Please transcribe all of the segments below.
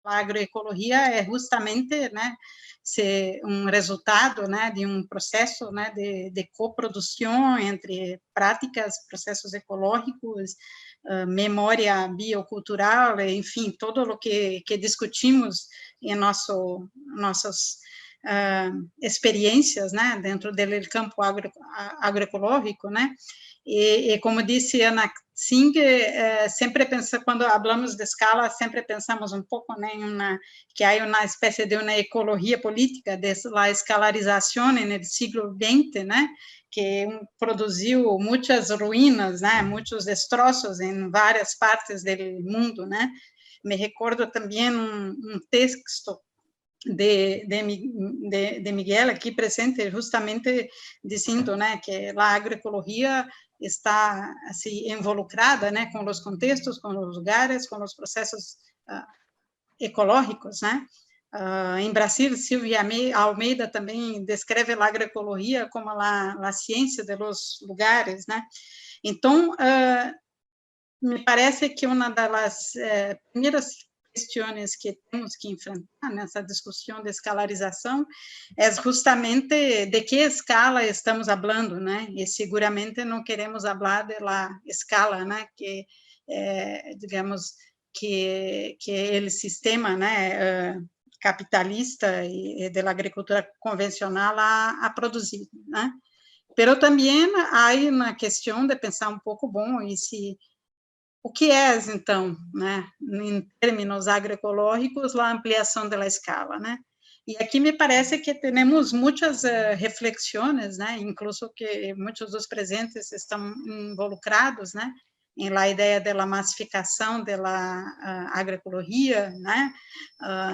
a agroecologia é justamente, né, ser um resultado, né, de um processo, né, de coprodução entre práticas, processos ecológicos, memória biocultural, enfim, todo o que discutimos em nossas experiências, né, dentro do campo agroecológico, né, e como disse Ana Tsing, sempre pensa, quando falamos de escala, sempre pensamos um pouco, né, que há uma espécie de uma ecologia política, da escalarização no século XX, né, que produziu muitas ruínas, né, muitos destroços em várias partes do mundo, né. Me recordo também um texto de Miguel aqui presente, justamente dizendo, né, que a agroecologia está assim involucrada, né, com os contextos, com os lugares, com os processos ecológicos, né. Em Brasil, Silvia Almeida também descreve a agroecologia como a ciência dos lugares, né. Então, me parece que uma das primeiras questões que temos que enfrentar nessa discussão de escalarização é justamente de que escala estamos falando, né? E seguramente não queremos falar da escala, né? Que digamos que o sistema, né? Capitalista e da agricultura convencional a produzir, né? Pero também há uma questão de pensar um pouco, bom, e se o que é, então, né, em termos agroecológicos, a ampliação da escala, né? E aqui me parece que temos muitas reflexões, né, incluso que muitos dos presentes estão involucrados, né, em la ideia da massificação da agroecologia, né,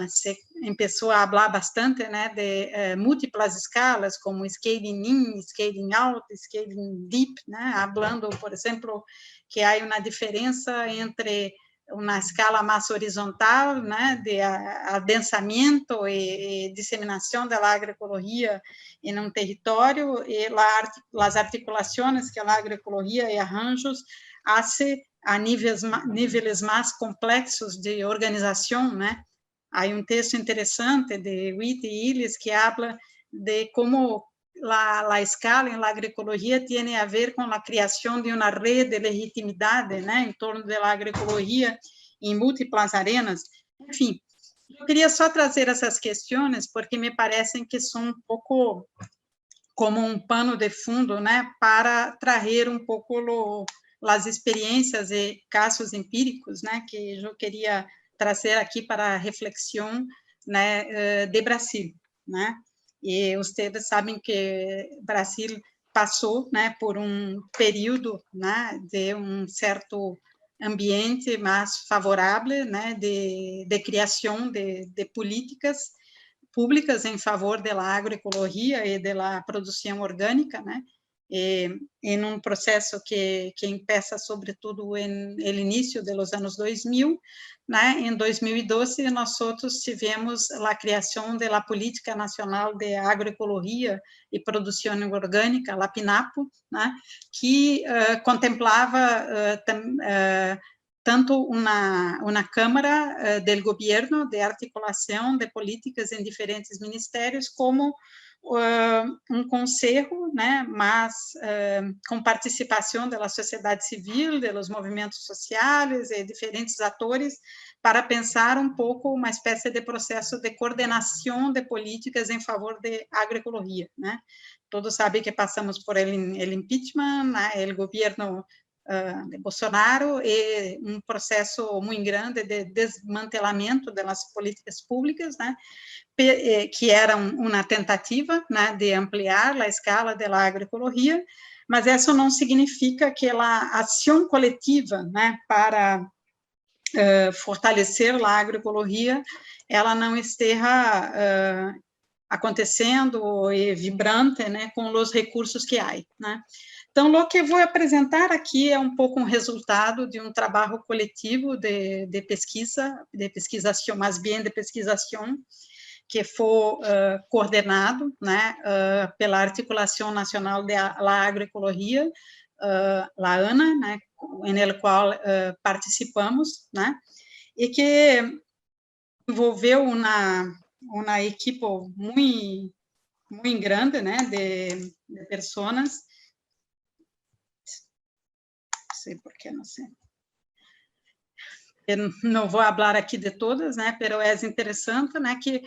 se começou a falar bastante, né, de múltiplas escalas, como scaling in, scaling out, scaling deep, né, falando, por exemplo, que há uma diferença entre uma escala mais horizontal, né, de adensamento e disseminação da agroecologia em um território, e as articulações que a agroecologia e arranjos fazem a níveis mais complexos de organização, né. Há um texto interessante de Witt e Illes que habla de como a escala em la agroecologia tem a ver com a criação de uma rede de legitimidade, né, em torno da agroecologia em múltiplas arenas. Enfim, eu queria só trazer essas questões porque me parecem que são um pouco como um pano de fundo, né, para trazer um pouco as experiências e casos empíricos, né, que eu queria trazer aqui para a reflexão, né, de Brasil, né. E vocês sabem que Brasil passou, né, por um período, né, de um certo ambiente mais favorável, né, de criação de políticas públicas em favor da agroecologia e da produção orgânica, né? Em um processo que empieza sobretudo no início dos anos 2000, né? Em 2012 nós outros tivemos a criação da Política Nacional de Agroecologia e Produção Orgânica, a PNAPO, né? Que contemplava tanto uma Câmara do Governo de articulação de políticas em diferentes ministérios, como um conselho, né, mas com participação da sociedade civil, dos movimentos sociais e diferentes atores, para pensar um pouco uma espécie de processo de coordenação de políticas em favor da agroecologia, né? Todos sabem que passamos por el impeachment, né, o governo de Bolsonaro, e um processo muito grande de desmantelamento das políticas públicas, né, que era uma tentativa, né, de ampliar a escala da agroecologia, mas isso não significa que a ação coletiva, né, para fortalecer a agroecologia, ela não esteja acontecendo e vibrante, né, com os recursos que há, né. Então, o que eu vou apresentar aqui é um pouco um resultado de um trabalho coletivo de pesquisação, mais bem de pesquisação, que foi coordenado, né, pela Articulação Nacional da Agroecologia, a ANA, né, em el qual participamos, né, e que envolveu uma equipe muito grande, né, de pessoas. Não sei por que, não sei. Eu não vou falar aqui de todas, né, mas é interessante, né, que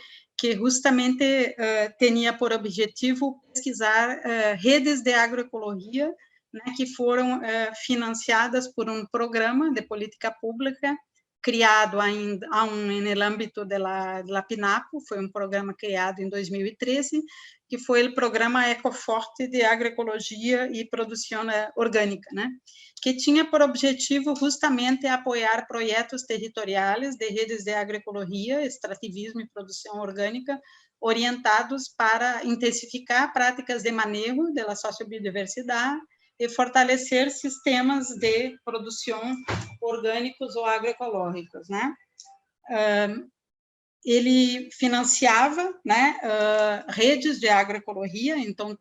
justamente tinha por objetivo pesquisar redes de agroecologia, né, que foram financiadas por um programa de política pública criado ainda no âmbito da PNAPO, foi um programa criado em 2013, que foi o programa Ecoforte de Agroecologia e Produção Orgânica, né, que tinha por objetivo justamente apoiar projetos territoriais de redes de agroecologia, extrativismo e produção orgânica, orientados para intensificar práticas de manejo da sociobiodiversidade e fortalecer sistemas de produção orgânicos ou agroecológicos, né? Ele financiava, né, redes de agroecologia, então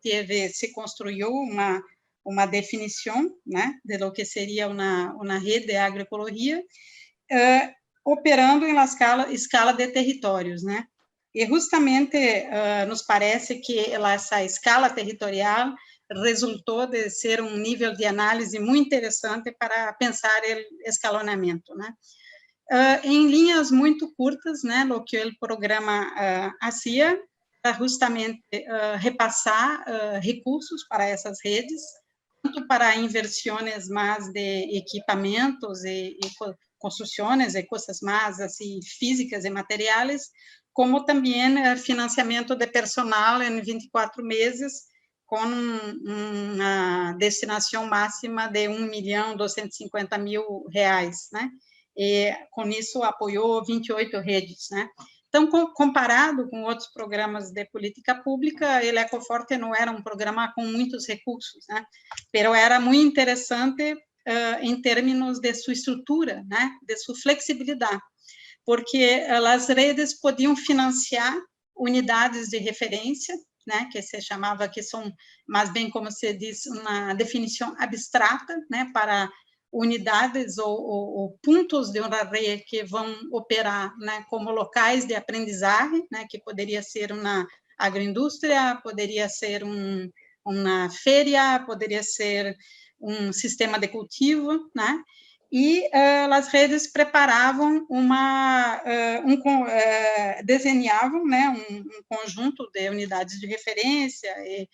se construiu uma definição, né, de lo que seria uma rede de agroecologia, operando em escala de territórios, né? E justamente nos parece que essa escala territorial resultou de ser um nível de análise muito interessante para pensar o escalonamento, né? Em linhas muito curtas, né, o que o programa fazia era justamente repassar recursos para essas redes, tanto para inversões mais de equipamentos e construções e coisas mais assim, físicas e materiais, como também financiamento de personal em 24 meses, com uma destinação máxima de R$1.250.000, né? E, com isso, apoiou 28 redes, né? Então, comparado com outros programas de política pública, o Ecoforte não era um programa com muitos recursos, né? Mas era muito interessante em termos de sua estrutura, né? De sua flexibilidade, porque as redes podiam financiar unidades de referência, né? Que se chamava, que são, mais bem como se diz, uma definição abstrata, né? Para unidades ou pontos de uma rede que vão operar, né, como locais de aprendizagem, né, que poderia ser uma agroindústria, poderia ser uma feira, poderia ser um sistema de cultivo, né? E as redes preparavam desenhavam, né, um conjunto de unidades de referência e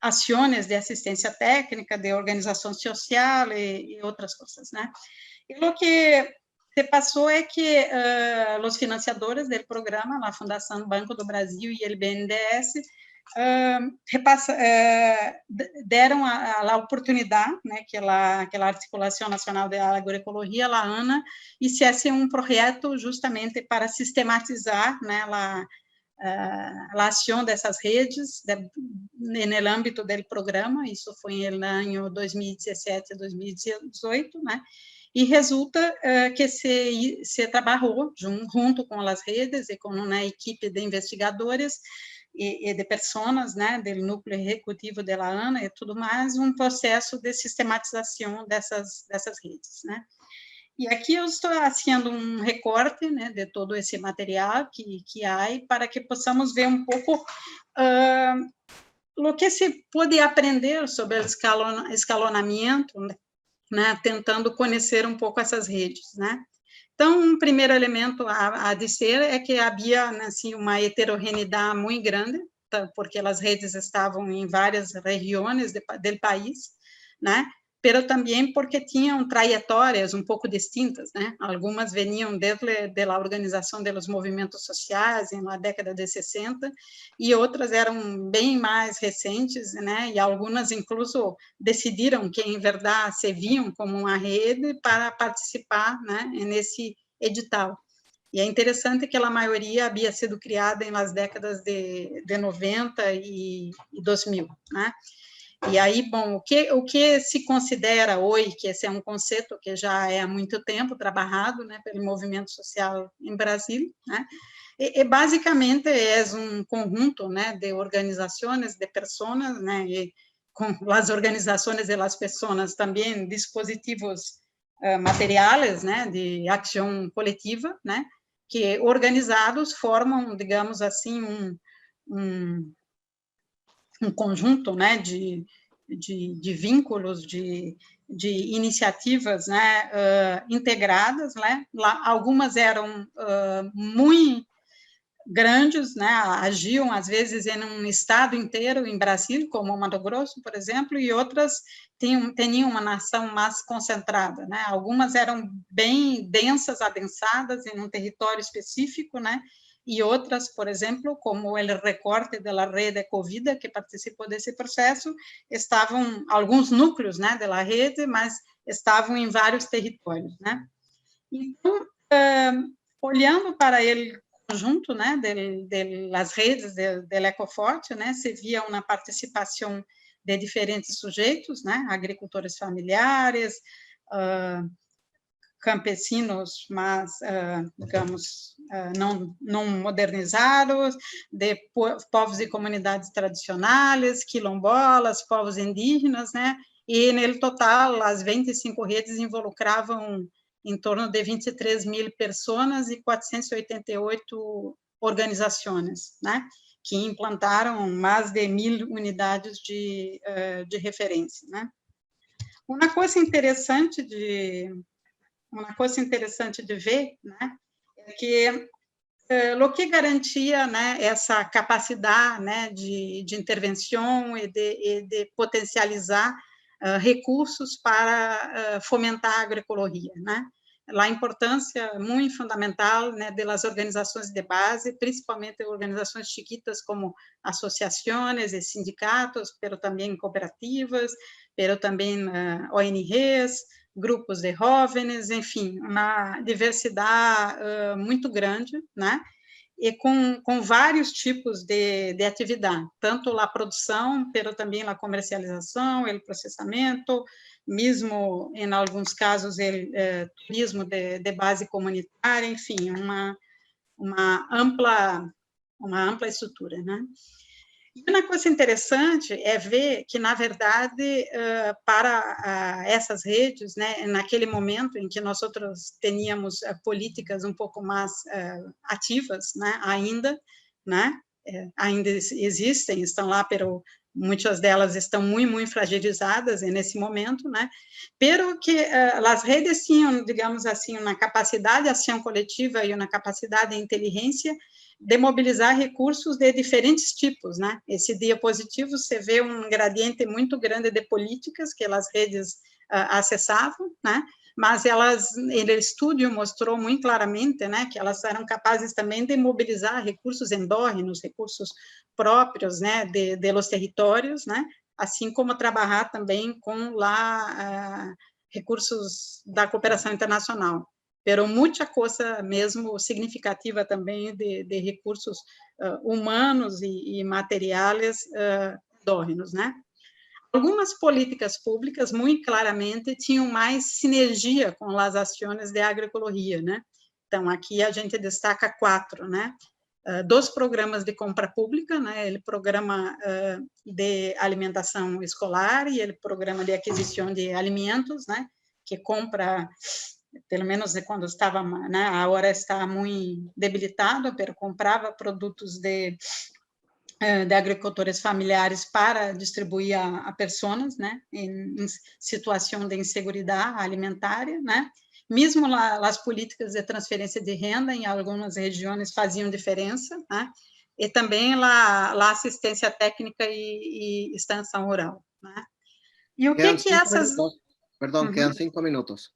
ações de assistência técnica, de organização social e outras coisas, né? E o que se passou é que os financiadores do programa, a Fundação Banco do Brasil e o BNDES, deram a oportunidade, né, que aquela Articulação Nacional de Agroecologia, a ANA, fizesse um projeto justamente para sistematizar, né, a ação dessas redes no âmbito do programa, isso foi no ano 2017 e 2018, né? E resulta que se trabalhou junto com as redes e com uma equipe de investigadores e de pessoas, né, do núcleo executivo da ANA e tudo mais, um processo de sistematização dessas redes, né? E aqui eu estou fazendo um recorte, né, de todo esse material que há, para que possamos ver um pouco o que se pode aprender sobre o escalonamento, né, tentando conhecer um pouco essas redes, né? Então, um primeiro elemento a dizer é que havia, assim, uma heterogeneidade muito grande, porque as redes estavam em várias regiões do país, né? Pero também porque tinham trajetórias um pouco distintas, né? Algumas vinham desde a organização dos movimentos sociais na década de 60 e outras eram bem mais recentes, né? E algumas incluso decidiram que em verdade se viam como uma rede para participar, né? Nesse edital. E é interessante que a maioria havia sido criada nas décadas de 90 e 2000, né? E aí, bom, o que se considera hoje, que esse é um conceito que já é há muito tempo trabalhado, né, pelo movimento social em Brasil, né, e basicamente é um conjunto, né, de organizações, de pessoas, né, e com as organizações e as pessoas também dispositivos materiais, né, de ação coletiva, né, que organizados formam, digamos assim, um conjunto, né, de vínculos, de iniciativas, né, integradas, né, lá, algumas eram muito grandes, né, agiam às vezes em um estado inteiro, em Brasil, como Mato Grosso, por exemplo, e outras tinham uma nação mais concentrada, né, algumas eram bem densas, adensadas em um território específico, né, e outras, por exemplo, como o recorte da rede Ecovida, que participou desse processo, estavam alguns núcleos, né, da rede, mas estavam em vários territórios, né. Então, olhando para ele conjunto, né, das redes do Ecoforte, né, se via uma participação de diferentes sujeitos, né, agricultores familiares, campesinos, mas, digamos, não modernizados, de povos e comunidades tradicionais, quilombolas, povos indígenas, né, e, no total, as 25 redes involucravam em torno de 23 mil pessoas e 488 organizações, né, que implantaram mais de 1.000 unidades de referência, né. Uma coisa interessante de ver, né, é que o que garantia, né, essa capacidade, né, de intervenção e de potencializar recursos para fomentar a agroecologia, né? A importância muito fundamental, né, das organizações de base, principalmente organizações chiquitas como associações e sindicatos, mas também cooperativas, mas também ONGs, grupos de jovens, enfim, uma diversidade muito grande, né? E com vários tipos de atividade, tanto a produção, mas também a comercialização, o processamento, mesmo, em alguns casos, o turismo de base comunitária, enfim, uma ampla estrutura, né? E uma coisa interessante é ver que, na verdade, para essas redes, né, naquele momento em que nós outros teníamos políticas um pouco mais ativas, né, né, ainda existem, estão lá, pero muitas delas estão muito fragilizadas nesse momento, né, pero que as redes tinham, digamos assim, uma capacidade de ação coletiva e uma capacidade de inteligência de mobilizar recursos de diferentes tipos, né? Esse diapositivo você vê um gradiente muito grande de políticas que as redes acessavam, né? Mas o estudo mostrou muito claramente, né, que elas eram capazes também de mobilizar recursos endógenos, recursos próprios, né, de los territórios, né? Assim como trabalhar também com recursos da cooperação internacional. Pero muita coisa mesmo significativa também de recursos humanos e materiais endógenos, né? Algumas políticas públicas, muito claramente, tinham mais sinergia com as ações de agroecologia, né? Então, aqui a gente destaca 4, né? 2 programas de compra pública, né? O programa de alimentação escolar e o programa de aquisição de alimentos, né? Que compra, pelo menos quando estava, né, agora está muito debilitado, mas comprava produtos de agricultores familiares para distribuir a pessoas, né, em situação de insegurança alimentar, né. Mesmo as políticas de transferência de renda em algumas regiões faziam diferença, né, e também a assistência técnica e extensão rural, né. E o que essas... Minutos. Perdão, quedan 5 minutos.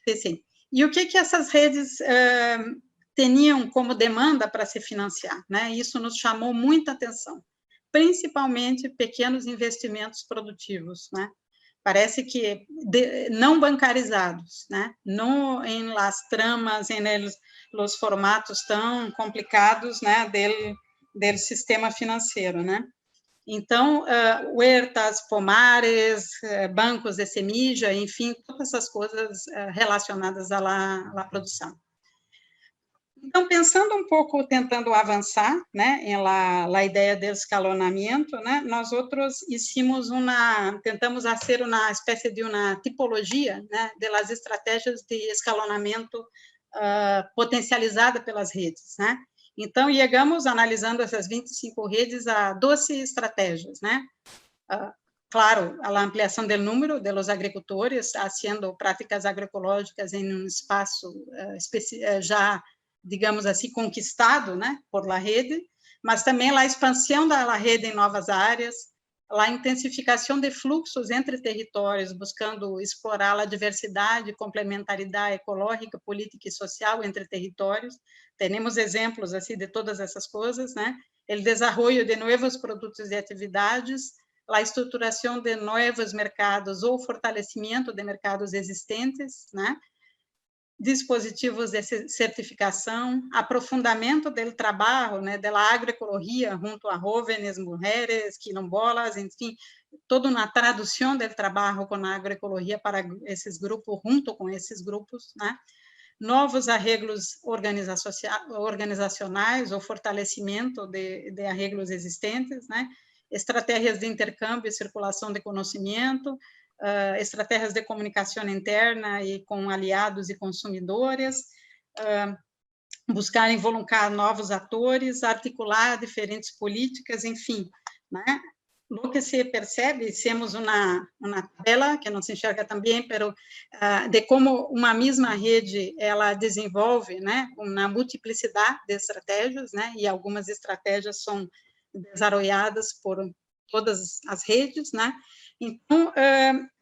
Sim. E o que essas redes tinham como demanda para se financiar, né? Isso nos chamou muita atenção, principalmente pequenos investimentos produtivos, né? Parece que não bancarizados, né? Não em las tramas, em los formatos tão complicados, né? Del sistema financeiro, né? Então, huertas, pomares, bancos de semilla, enfim, todas essas coisas relacionadas à produção. Então, pensando um pouco, tentando avançar, né, em la ideia de escalonamento, né, nós outros tentamos fazer uma espécie de uma tipologia, né, das estratégias de escalonamento potencializada pelas redes, né? Então, chegamos, analisando essas 25 redes, a 12 estratégias, né? Claro, a ampliação do número de los agricultores, haciendo práticas agroecológicas em um espaço já, digamos assim, conquistado, né, por la rede, mas também a expansão da rede em novas áreas, a intensificação de fluxos entre territórios, buscando explorar a diversidade e complementaridade ecológica, política e social entre territórios. Temos exemplos assim de todas essas coisas, né? O desenvolvimento de novos produtos e atividades, a estruturação de novos mercados ou fortalecimento de mercados existentes, né? Dispositivos de certificação, aprofundamento do trabalho, né, da agroecologia junto a jovens, mulheres, quilombolas, enfim, toda uma tradução do trabalho com a agroecologia para esses grupos, junto com esses grupos, né? Novos arreglos organizacionais ou fortalecimento de arreglos existentes, né? Estratégias de intercâmbio e circulação de conhecimento, estratégias de comunicação interna e com aliados e consumidores, buscar involucrar novos atores, articular diferentes políticas, enfim, né? O que se percebe, temos uma tabela que não se enxerga também, pero de como uma mesma rede ela desenvolve, né, uma multiplicidade de estratégias, né, e algumas estratégias são desenvolvidas por todas as redes, né. Então,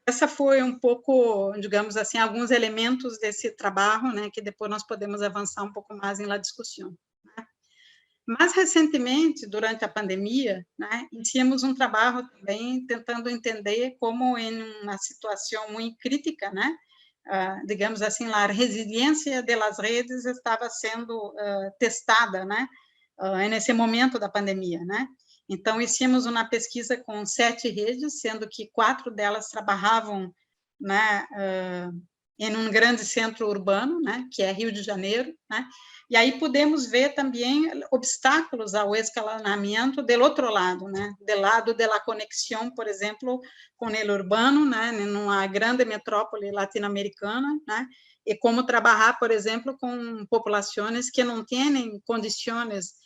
essa foi um pouco, digamos assim, alguns elementos desse trabalho, né, que depois nós podemos avançar um pouco mais em la discussão. Né? Mais recentemente, durante a pandemia, né, iniciamos um trabalho também tentando entender como, em uma situação muito crítica, né, digamos assim, a resiliência das redes estava sendo testada, né, nesse momento da pandemia, né. Então, hicimos uma pesquisa com 7 redes, sendo que 4 delas trabalhavam, né, em um grande centro urbano, né, que é Rio de Janeiro, né, e aí podemos ver também obstáculos ao escalonamento do outro lado, né, do lado da conexão, por exemplo, com o urbano, né, numa grande metrópole latino-americana, né, e como trabalhar, por exemplo, com populações que não têm condições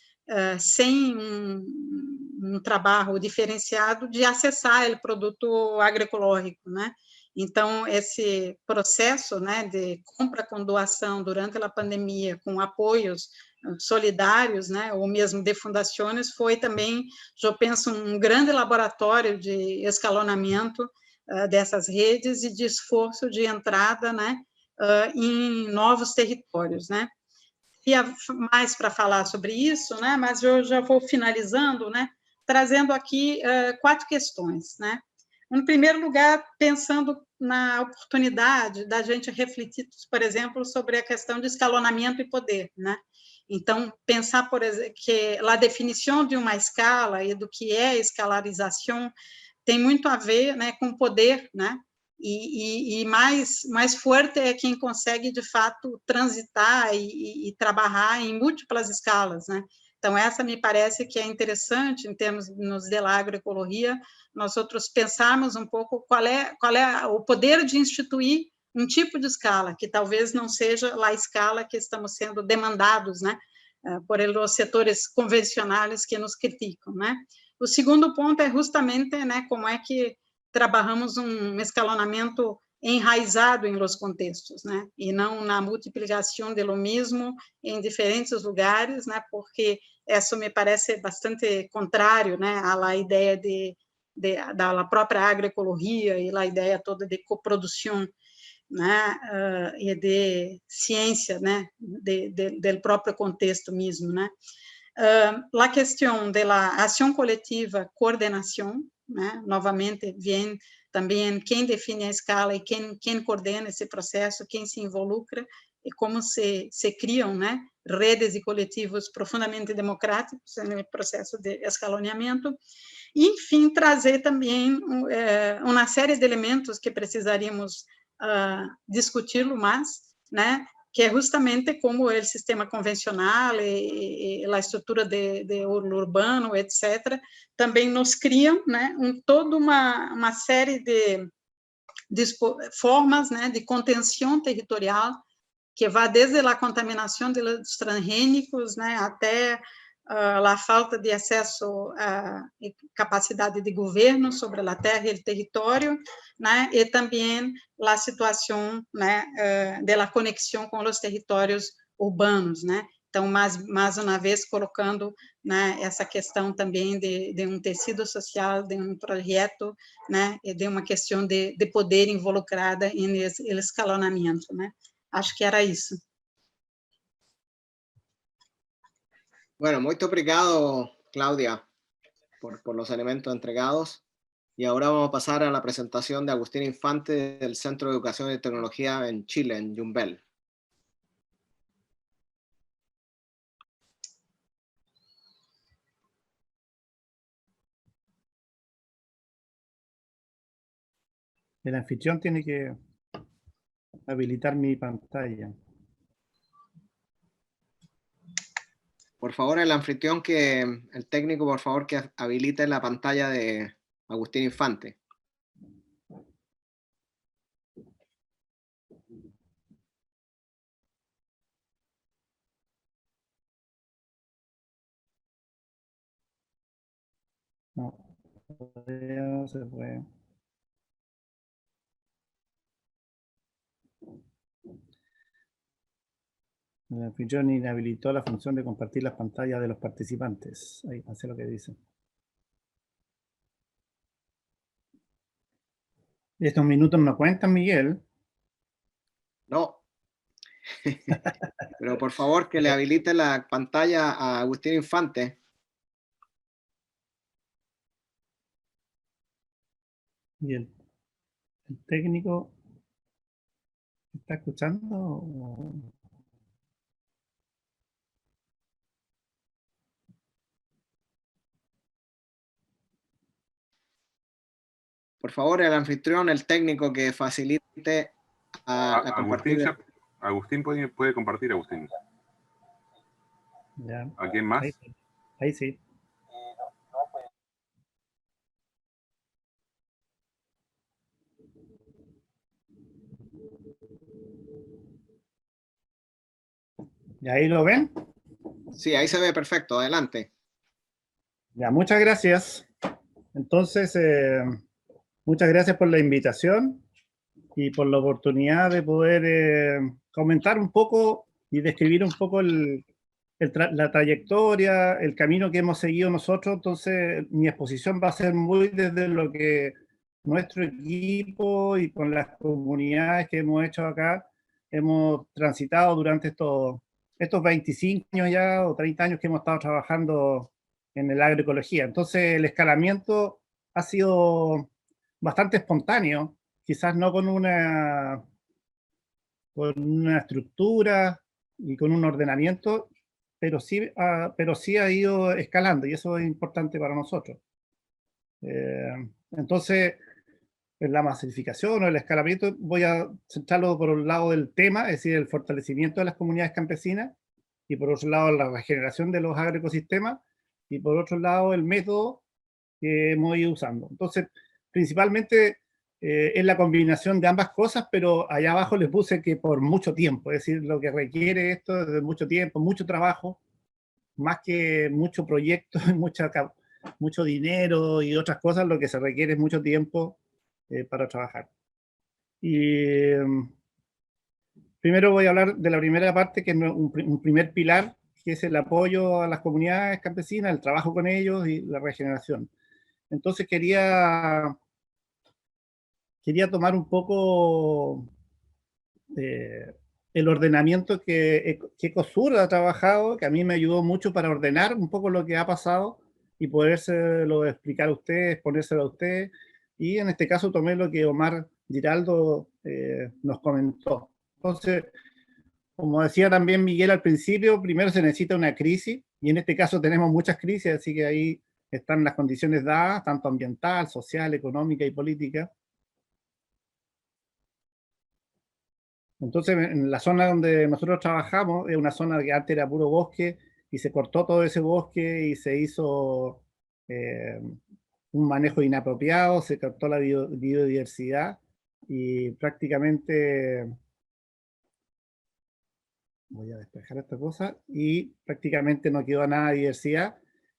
sem um trabalho diferenciado de acessar o produto agroecológico, né? Então, esse processo, né, de compra com doação durante a pandemia, com apoios solidários, né, ou mesmo de fundações, foi também, eu penso, um grande laboratório de escalonamento dessas redes e de esforço de entrada, né, em novos territórios, né? Mais para falar sobre isso, né? Mas eu já vou finalizando, né? Trazendo aqui 4 questões, né? Em primeiro lugar, pensando na oportunidade da gente refletir, por exemplo, sobre a questão de escalonamento e poder, né? Então, pensar, por exemplo, que a definição de uma escala e do que é escalarização tem muito a ver, né, com poder, né? E mais forte é quem consegue, de fato, transitar e trabalhar em múltiplas escalas, né? Então, essa me parece que é interessante, em termos da agroecologia, nós outros pensarmos um pouco qual é o poder de instituir um tipo de escala, que talvez não seja a escala que estamos sendo demandados, né? Por os setores convencionais que nos criticam, né? O segundo ponto é justamente, né, como é que trabalhamos um escalonamento enraizado em los contextos, né, e não na multiplicação de lo mesmo em diferentes lugares, né, porque isso me parece bastante contrário, né, à ideia da própria agroecologia e a ideia toda de coprodução, né, e de ciência, né, do próprio contexto mesmo, né. A questão da ação coletiva, coordenação, né? Novamente, vem também quem define a escala e quem coordena esse processo, quem se involucra e como se criam, né, redes e coletivos profundamente democráticos no processo de escalonamento. E, enfim, trazer também uma série de elementos que precisaríamos discuti-lo mais, né, que é justamente como o sistema convencional e a estrutura de urbano, etc., também nos criam, né, toda uma série de formas, né, de contenção territorial que vai desde a contaminação dos transgênicos, né, até a falta de acesso à capacidade de governo sobre a terra e o território, né, e também a situação, né, da conexão com os territórios urbanos, né. Então, mais uma vez, colocando, né, essa questão também de um tecido social, de um projeto, né, e de uma questão de poder involucrada em escalonamento, né. Acho que era isso. Bueno, muy obrigado, Claudia, por los elementos entregados. Y ahora vamos a pasar a la presentación de Agustín Infante del Centro de Educación y Tecnología en Chile, en Yumbel. El anfitrión tiene que habilitar mi pantalla. Por favor, el anfitrión, el técnico, por favor, que habilite la pantalla de Agustín Infante. No, todavía no se puede. El anfitrión inhabilitó la función de compartir las pantallas de los participantes. Ahí, hace lo que dice. Estos minutos no cuentan, Miguel. No. Pero por favor, que le habilite la pantalla a Agustín Infante. ¿Y el técnico está escuchando? Por favor, el anfitrión, el técnico que facilite a compartir. Agustín puede compartir, Agustín. Ya. ¿A quién más? Ahí sí. ¿Y ahí lo ven? Sí, ahí se ve perfecto. Adelante. Ya, muchas gracias. Entonces, muchas gracias por la invitación y por la oportunidad de poder comentar un poco y describir un poco la trayectoria, el camino que hemos seguido nosotros. Entonces, mi exposición va a ser muy desde lo que nuestro equipo y con las comunidades que hemos hecho acá, hemos transitado durante estos 25 años ya, o 30 años que hemos estado trabajando en el agroecología. Entonces, el escalamiento ha sido bastante espontáneo, quizás no con una estructura y con un ordenamiento, pero sí ha ido escalando, y eso es importante para nosotros. Entonces, en la masificación o el escalamiento, voy a centrarlo por un lado del tema, es decir, el fortalecimiento de las comunidades campesinas, y por otro lado la regeneración de los agroecosistemas, y por otro lado el método que hemos ido usando. Entonces, principalmente es la combinación de ambas cosas, pero allá abajo les puse que por mucho tiempo, es decir, lo que requiere esto es de mucho tiempo, mucho trabajo, más que mucho proyecto, mucho dinero y otras cosas, lo que se requiere es mucho tiempo para trabajar. Y primero voy a hablar de la primera parte, que es un primer pilar, que es el apoyo a las comunidades campesinas, el trabajo con ellos y la regeneración. Entonces quería tomar un poco el ordenamiento que Ecosur ha trabajado, que a mí me ayudó mucho para ordenar un poco lo que ha pasado y podérselo explicar a ustedes, ponérselo a ustedes. Y en este caso tomé lo que Omar Giraldo nos comentó. Entonces, como decía también Miguel al principio, primero se necesita una crisis, y en este caso tenemos muchas crisis, así que ahí están las condiciones dadas, tanto ambiental, social, económica y política. Entonces, en la zona donde nosotros trabajamos, es una zona que antes era puro bosque, y se cortó todo ese bosque y se hizo un manejo inapropiado, se cortó la biodiversidad, y prácticamente voy a despejar esta cosa, y prácticamente no quedó nada de diversidad,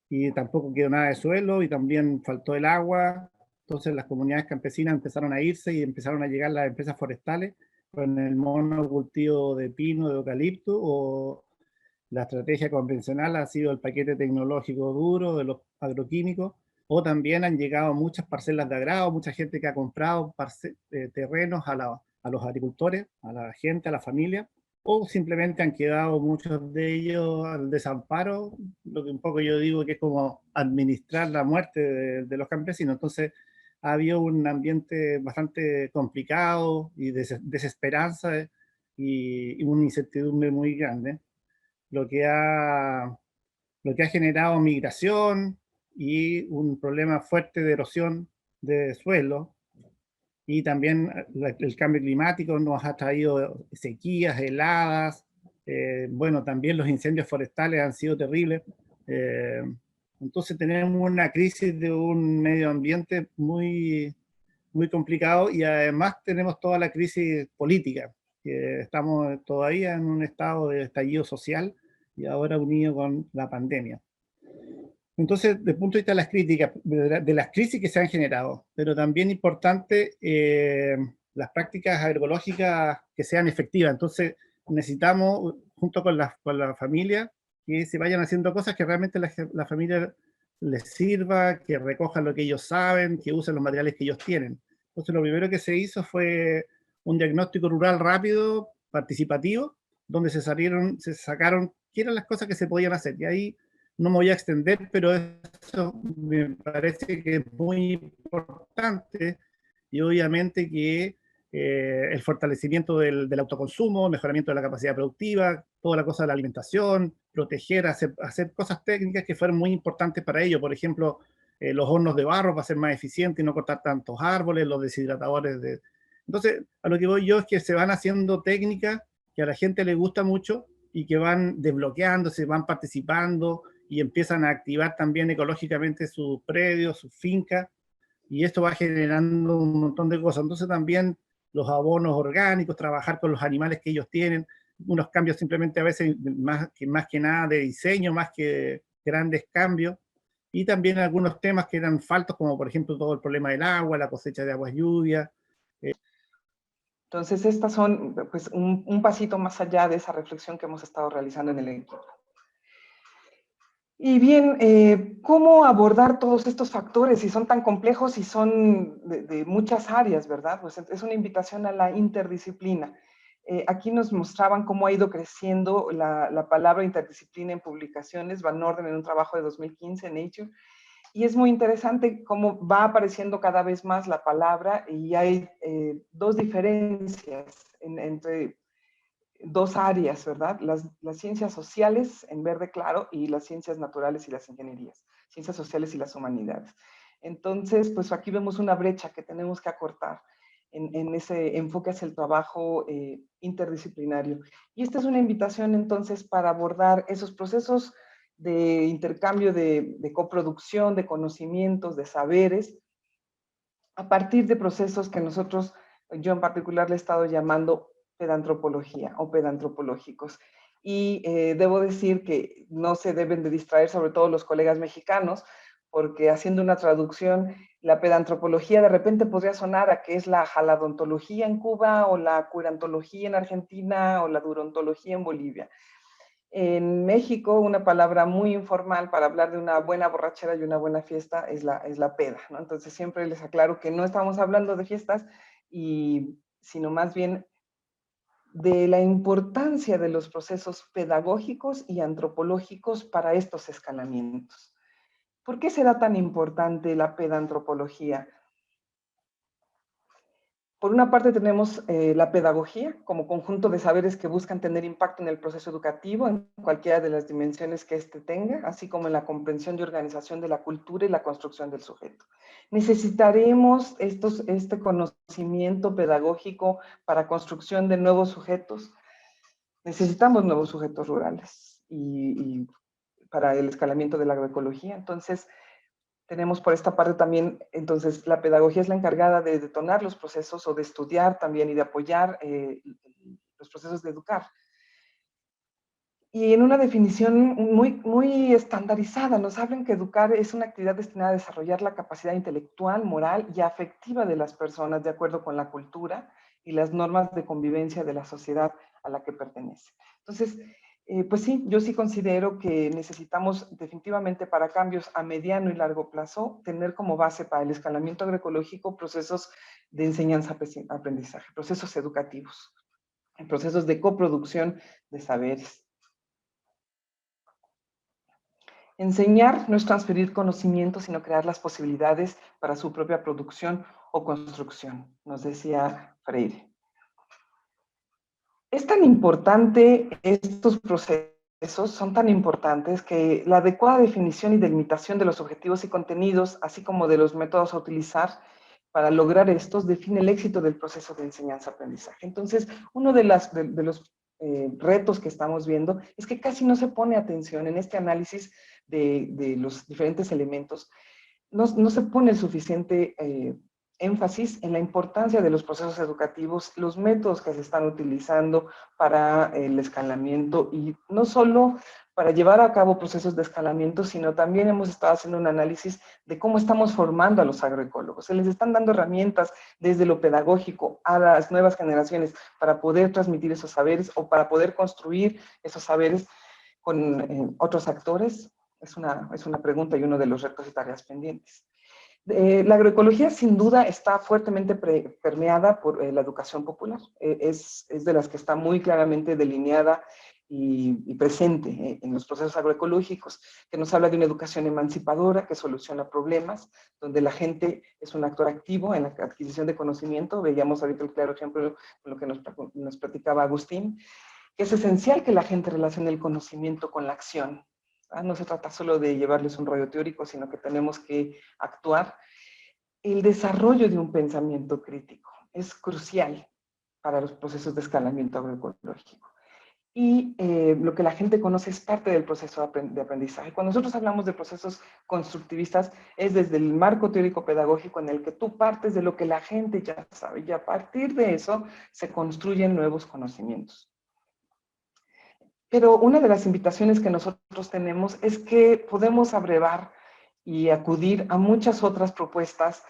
y tampoco quedó nada de suelo, y también faltó el agua. Entonces las comunidades campesinas empezaron a irse y empezaron a llegar las empresas forestales con el monocultivo de pino, de eucalipto, o la estrategia convencional ha sido el paquete tecnológico duro de los agroquímicos, o también han llegado muchas parcelas de agrado, mucha gente que ha comprado terrenos a los agricultores, a la gente, a la familia, o simplemente han quedado muchos de ellos al desamparo, lo que un poco yo digo que es como administrar la muerte de los campesinos. Entonces ha habido un ambiente bastante complicado y desesperanza y una incertidumbre muy grande, lo que ha, lo que ha generado migración y un problema fuerte de erosión de suelo. Y también el cambio climático nos ha traído sequías, heladas, bueno, también los incendios forestales han sido terribles. Entonces tenemos una crisis de un medio ambiente muy, muy complicado, y además tenemos toda la crisis política, que estamos todavía en un estado de estallido social y ahora unido con la pandemia. Entonces, desde el punto de vista de las críticas, de las crisis que se han generado, pero también importante las prácticas agroecológicas que sean efectivas. Entonces, necesitamos, junto con la familia, que se vayan haciendo cosas que realmente la familia les sirva, que recojan lo que ellos saben, que usen los materiales que ellos tienen. Entonces, lo primero que se hizo fue un diagnóstico rural rápido, participativo, donde se sacaron qué eran las cosas que se podían hacer. Y ahí no me voy a extender, pero eso me parece que es muy importante, y obviamente que el fortalecimiento del autoconsumo, mejoramiento de la capacidad productiva, toda la cosa de la alimentación, proteger, hacer cosas técnicas que fueron muy importantes para ello. Por ejemplo, los hornos de barro para ser más eficientes y no cortar tantos árboles, los deshidratadores de... Entonces, a lo que voy yo es que se van haciendo técnicas que a la gente le gusta mucho y que van desbloqueándose, van participando y empiezan a activar también ecológicamente sus predios, sus fincas, y esto va generando un montón de cosas. Entonces también los abonos orgánicos, trabajar con los animales que ellos tienen, unos cambios simplemente a veces más que nada de diseño, más que grandes cambios, y también algunos temas que eran faltos, como por ejemplo todo el problema del agua, la cosecha de aguas lluvias. Entonces, estas son pues, un pasito más allá de esa reflexión que hemos estado realizando en el equipo. Y bien, ¿cómo abordar todos estos factores si son tan complejos y son de muchas áreas, verdad? Pues es una invitación a la interdisciplina. Aquí nos mostraban cómo ha ido creciendo la palabra interdisciplina en publicaciones. Van Orden en un trabajo de 2015 en Nature. Y es muy interesante cómo va apareciendo cada vez más la palabra, y hay dos diferencias entre dos áreas, ¿verdad? Las ciencias sociales en verde claro y las ciencias naturales y las ingenierías, ciencias sociales y las humanidades. Entonces, pues aquí vemos una brecha que tenemos que acortar en ese enfoque hacia el trabajo interdisciplinario. Y esta es una invitación entonces para abordar esos procesos de intercambio de coproducción, de conocimientos, de saberes, a partir de procesos que nosotros, yo en particular le he estado llamando pedantropología o pedantropológicos. Y debo decir que no se deben de distraer, sobre todo los colegas mexicanos, porque haciendo una traducción, la pedantropología de repente podría sonar a que es la jaladontología en Cuba, o la curantología en Argentina, o la durontología en Bolivia. En México, una palabra muy informal para hablar de una buena borrachera y una buena fiesta es la peda, ¿no? Entonces siempre les aclaro que no estamos hablando de fiestas, sino más bien de la importancia de los procesos pedagógicos y antropológicos para estos escalamientos. ¿Por qué será tan importante la pedantropología? Por una parte tenemos la pedagogía como conjunto de saberes que buscan tener impacto en el proceso educativo en cualquiera de las dimensiones que éste tenga, así como en la comprensión y organización de la cultura y la construcción del sujeto. Necesitaremos este conocimiento pedagógico para construcción de nuevos sujetos. Necesitamos nuevos sujetos rurales y para el escalamiento de la agroecología. Entonces, tenemos por esta parte también, entonces, la pedagogía es la encargada de detonar los procesos, o de estudiar también y de apoyar los procesos de educar. y en una definición muy estandarizada nos hablan que educar es una actividad destinada a desarrollar la capacidad intelectual, moral y afectiva de las personas de acuerdo con la cultura y las normas de convivencia de la sociedad a la que pertenece. Entonces, pues sí, yo sí considero que necesitamos definitivamente para cambios a mediano y largo plazo tener como base para el escalamiento agroecológico procesos de enseñanza-aprendizaje, procesos educativos, procesos de coproducción de saberes. Enseñar no es transferir conocimiento, sino crear las posibilidades para su propia producción o construcción, nos decía Freire. Es tan importante, estos procesos son tan importantes que la adecuada definición y delimitación de los objetivos y contenidos, así como de los métodos a utilizar para lograr estos, define el éxito del proceso de enseñanza-aprendizaje. Entonces, uno de los retos que estamos viendo es que casi no se pone atención en este análisis de los diferentes elementos, no se pone el suficiente énfasis en la importancia de los procesos educativos, los métodos que se están utilizando para el escalamiento y no solo para llevar a cabo procesos de escalamiento, sino también hemos estado haciendo un análisis de cómo estamos formando a los agroecólogos. Se les están dando herramientas desde lo pedagógico a las nuevas generaciones para poder transmitir esos saberes o para poder construir esos saberes con otros actores. Es una pregunta y uno de los retos y tareas pendientes. La agroecología sin duda está fuertemente permeada por la educación popular. Es de las que está muy claramente delineada y presente en los procesos agroecológicos, que nos habla de una educación emancipadora que soluciona problemas, donde la gente es un actor activo en la adquisición de conocimiento. Veíamos ahorita el claro ejemplo con lo que nos platicaba Agustín, que es esencial que la gente relacione el conocimiento con la acción. No se trata solo de llevarles un rollo teórico, sino que tenemos que actuar. El desarrollo de un pensamiento crítico es crucial para los procesos de escalamiento agroecológico. Y lo que la gente conoce es parte del proceso de aprendizaje. Cuando nosotros hablamos de procesos constructivistas, es desde el marco teórico pedagógico en el que tú partes de lo que la gente ya sabe, y a partir de eso se construyen nuevos conocimientos. Pero una de las invitaciones que nosotros tenemos es que podemos abrevar y acudir a muchas otras propuestas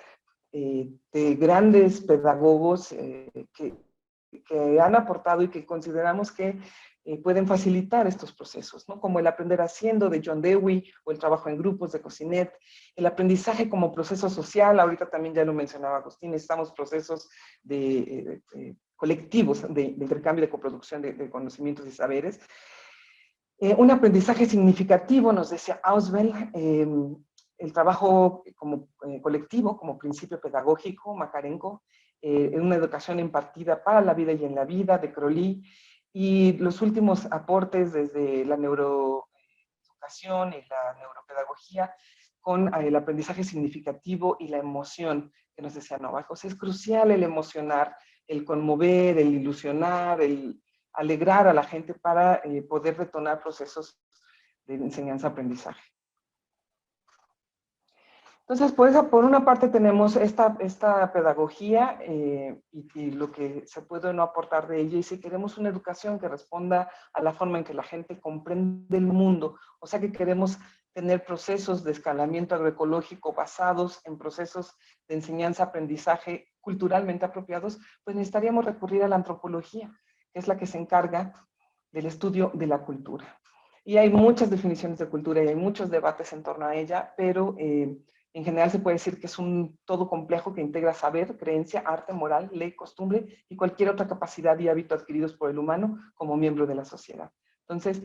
de grandes pedagogos que han aportado y que consideramos que pueden facilitar estos procesos, ¿no? Como el aprender haciendo de John Dewey o el trabajo en grupos de Cosinet, el aprendizaje como proceso social, ahorita también ya lo mencionaba Agustín, necesitamos procesos colectivos de intercambio, de coproducción de conocimientos y saberes. Un aprendizaje significativo, nos decía Auswell, el trabajo como colectivo, como principio pedagógico, Makarenko, una educación impartida para la vida y en la vida, de Crowley, y los últimos aportes desde la neuroeducación y la neuropedagogía con el aprendizaje significativo y la emoción, que nos decía Novakos. Es crucial el emocionar, el conmover, el ilusionar, el alegrar a la gente para poder detonar procesos de enseñanza-aprendizaje. Entonces, pues, por una parte tenemos esta pedagogía y lo que se puede no aportar de ella, y si queremos una educación que responda a la forma en que la gente comprende el mundo, o sea que queremos tener procesos de escalamiento agroecológico basados en procesos de enseñanza-aprendizaje culturalmente apropiados, pues necesitaríamos recurrir a la antropología, que es la que se encarga del estudio de la cultura. Y hay muchas definiciones de cultura y hay muchos debates en torno a ella, pero en general se puede decir que es un todo complejo que integra saber, creencia, arte, moral, ley, costumbre y cualquier otra capacidad y hábito adquiridos por el humano como miembro de la sociedad. Entonces,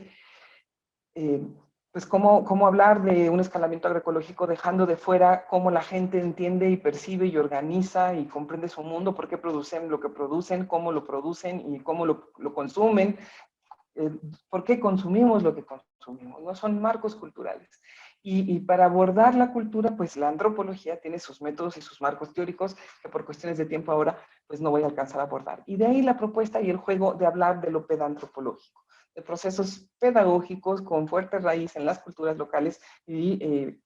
pues ¿cómo hablar de un escalamiento agroecológico dejando de fuera cómo la gente entiende y percibe y organiza y comprende su mundo, por qué producen lo que producen, cómo lo producen y cómo lo consumen, por qué consumimos lo que consumimos, ¿no? Son marcos culturales. Y para abordar la cultura, pues la antropología tiene sus métodos y sus marcos teóricos que por cuestiones de tiempo ahora, pues no voy a alcanzar a abordar. Y de ahí la propuesta y el juego de hablar de lo pedantropológico, de procesos pedagógicos con fuerte raíz en las culturas locales y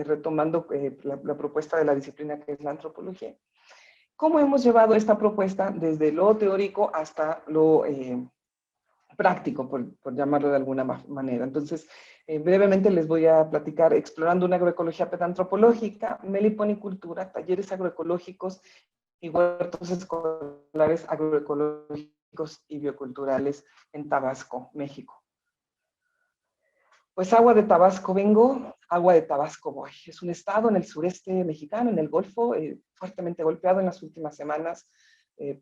retomando la propuesta de la disciplina que es la antropología. ¿Cómo hemos llevado esta propuesta desde lo teórico hasta lo práctico, por llamarlo de alguna manera. Entonces, brevemente les voy a platicar explorando una agroecología pedantropológica, meliponicultura, talleres agroecológicos y huertos escolares agroecológicos y bioculturales en Tabasco, México. Pues agua de Tabasco vengo, agua de Tabasco voy. Es un estado en el sureste mexicano, en el Golfo, fuertemente golpeado en las últimas semanas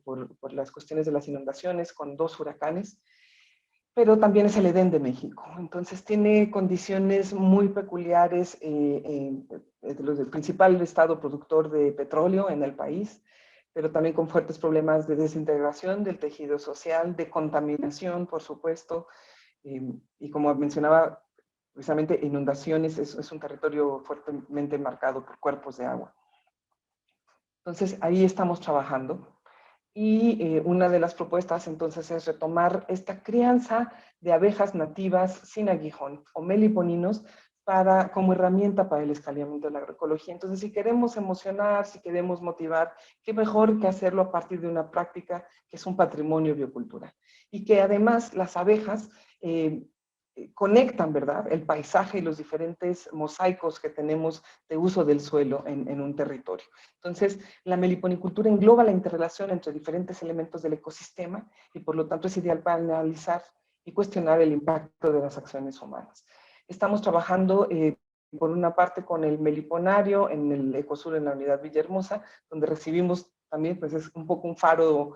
por las cuestiones de las inundaciones, con 2 huracanes, pero también es el Edén de México. Entonces tiene condiciones muy peculiares, el principal estado productor de petróleo en el país, pero también con fuertes problemas de desintegración del tejido social, de contaminación, por supuesto, y como mencionaba, precisamente inundaciones, es un territorio fuertemente marcado por cuerpos de agua. Entonces, ahí estamos trabajando. Y una de las propuestas, entonces, es retomar esta crianza de abejas nativas sin aguijón o meliponinos como herramienta para el escalamiento de la agroecología. Entonces, si queremos emocionar, si queremos motivar, qué mejor que hacerlo a partir de una práctica que es un patrimonio biocultural. Y que además las abejas conectan, ¿verdad?, el paisaje y los diferentes mosaicos que tenemos de uso del suelo en un territorio. Entonces, la meliponicultura engloba la interrelación entre diferentes elementos del ecosistema y por lo tanto es ideal para analizar y cuestionar el impacto de las acciones humanas. Estamos trabajando por una parte con el meliponario en el Ecosur en la unidad Villahermosa, donde recibimos también, pues es un poco un faro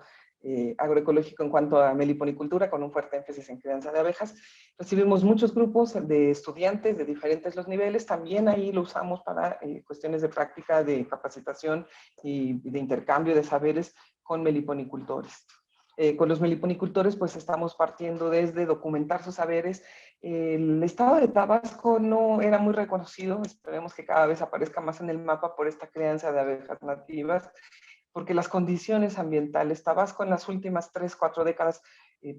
agroecológico en cuanto a meliponicultura, con un fuerte énfasis en crianza de abejas. Recibimos muchos grupos de estudiantes de diferentes los niveles, también ahí lo usamos para cuestiones de práctica, de capacitación y de intercambio de saberes con meliponicultores. Con los meliponicultores pues estamos partiendo desde documentar sus saberes. El estado de Tabasco no era muy reconocido, esperemos que cada vez aparezca más en el mapa por esta crianza de abejas nativas, porque las condiciones ambientales, Tabasco en las últimas 3-4 décadas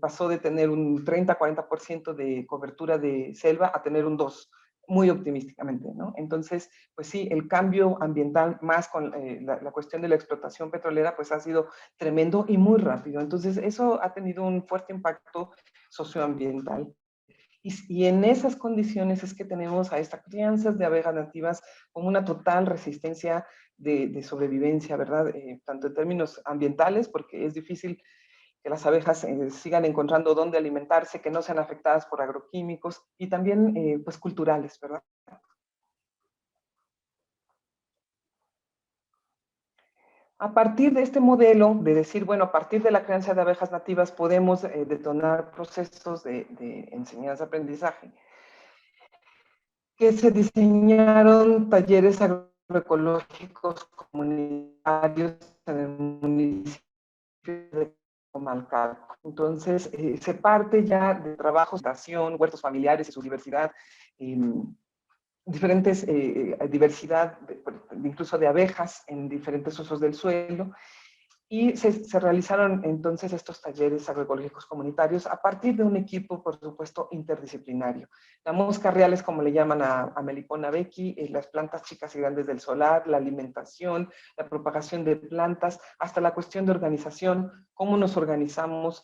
pasó de tener un 30-40% de cobertura de selva a tener un 2%, muy optimísticamente, ¿no? Entonces, pues sí, el cambio ambiental más con la cuestión de la explotación petrolera, pues ha sido tremendo y muy rápido. Entonces, eso ha tenido un fuerte impacto socioambiental. Y en esas condiciones es que tenemos a estas crianzas de abejas nativas con una total resistencia de sobrevivencia, ¿verdad? Tanto en términos ambientales, porque es difícil que las abejas sigan encontrando dónde alimentarse, que no sean afectadas por agroquímicos, y también, pues, culturales, ¿verdad? A partir de este modelo de decir, bueno, a partir de la crianza de abejas nativas podemos detonar procesos de enseñanza-aprendizaje, que se diseñaron talleres agroecológicos comunitarios en el municipio de Comalcalco. Entonces, se parte ya de trabajos de estación, huertos familiares y su diversidad, diferentes diversidad, incluso de abejas en diferentes usos del suelo, y se realizaron entonces estos talleres agroecológicos comunitarios a partir de un equipo, por supuesto, interdisciplinario. La mosca real es como le llaman a Melipona becky, las plantas chicas y grandes del solar, la alimentación, la propagación de plantas, hasta la cuestión de organización, cómo nos organizamos,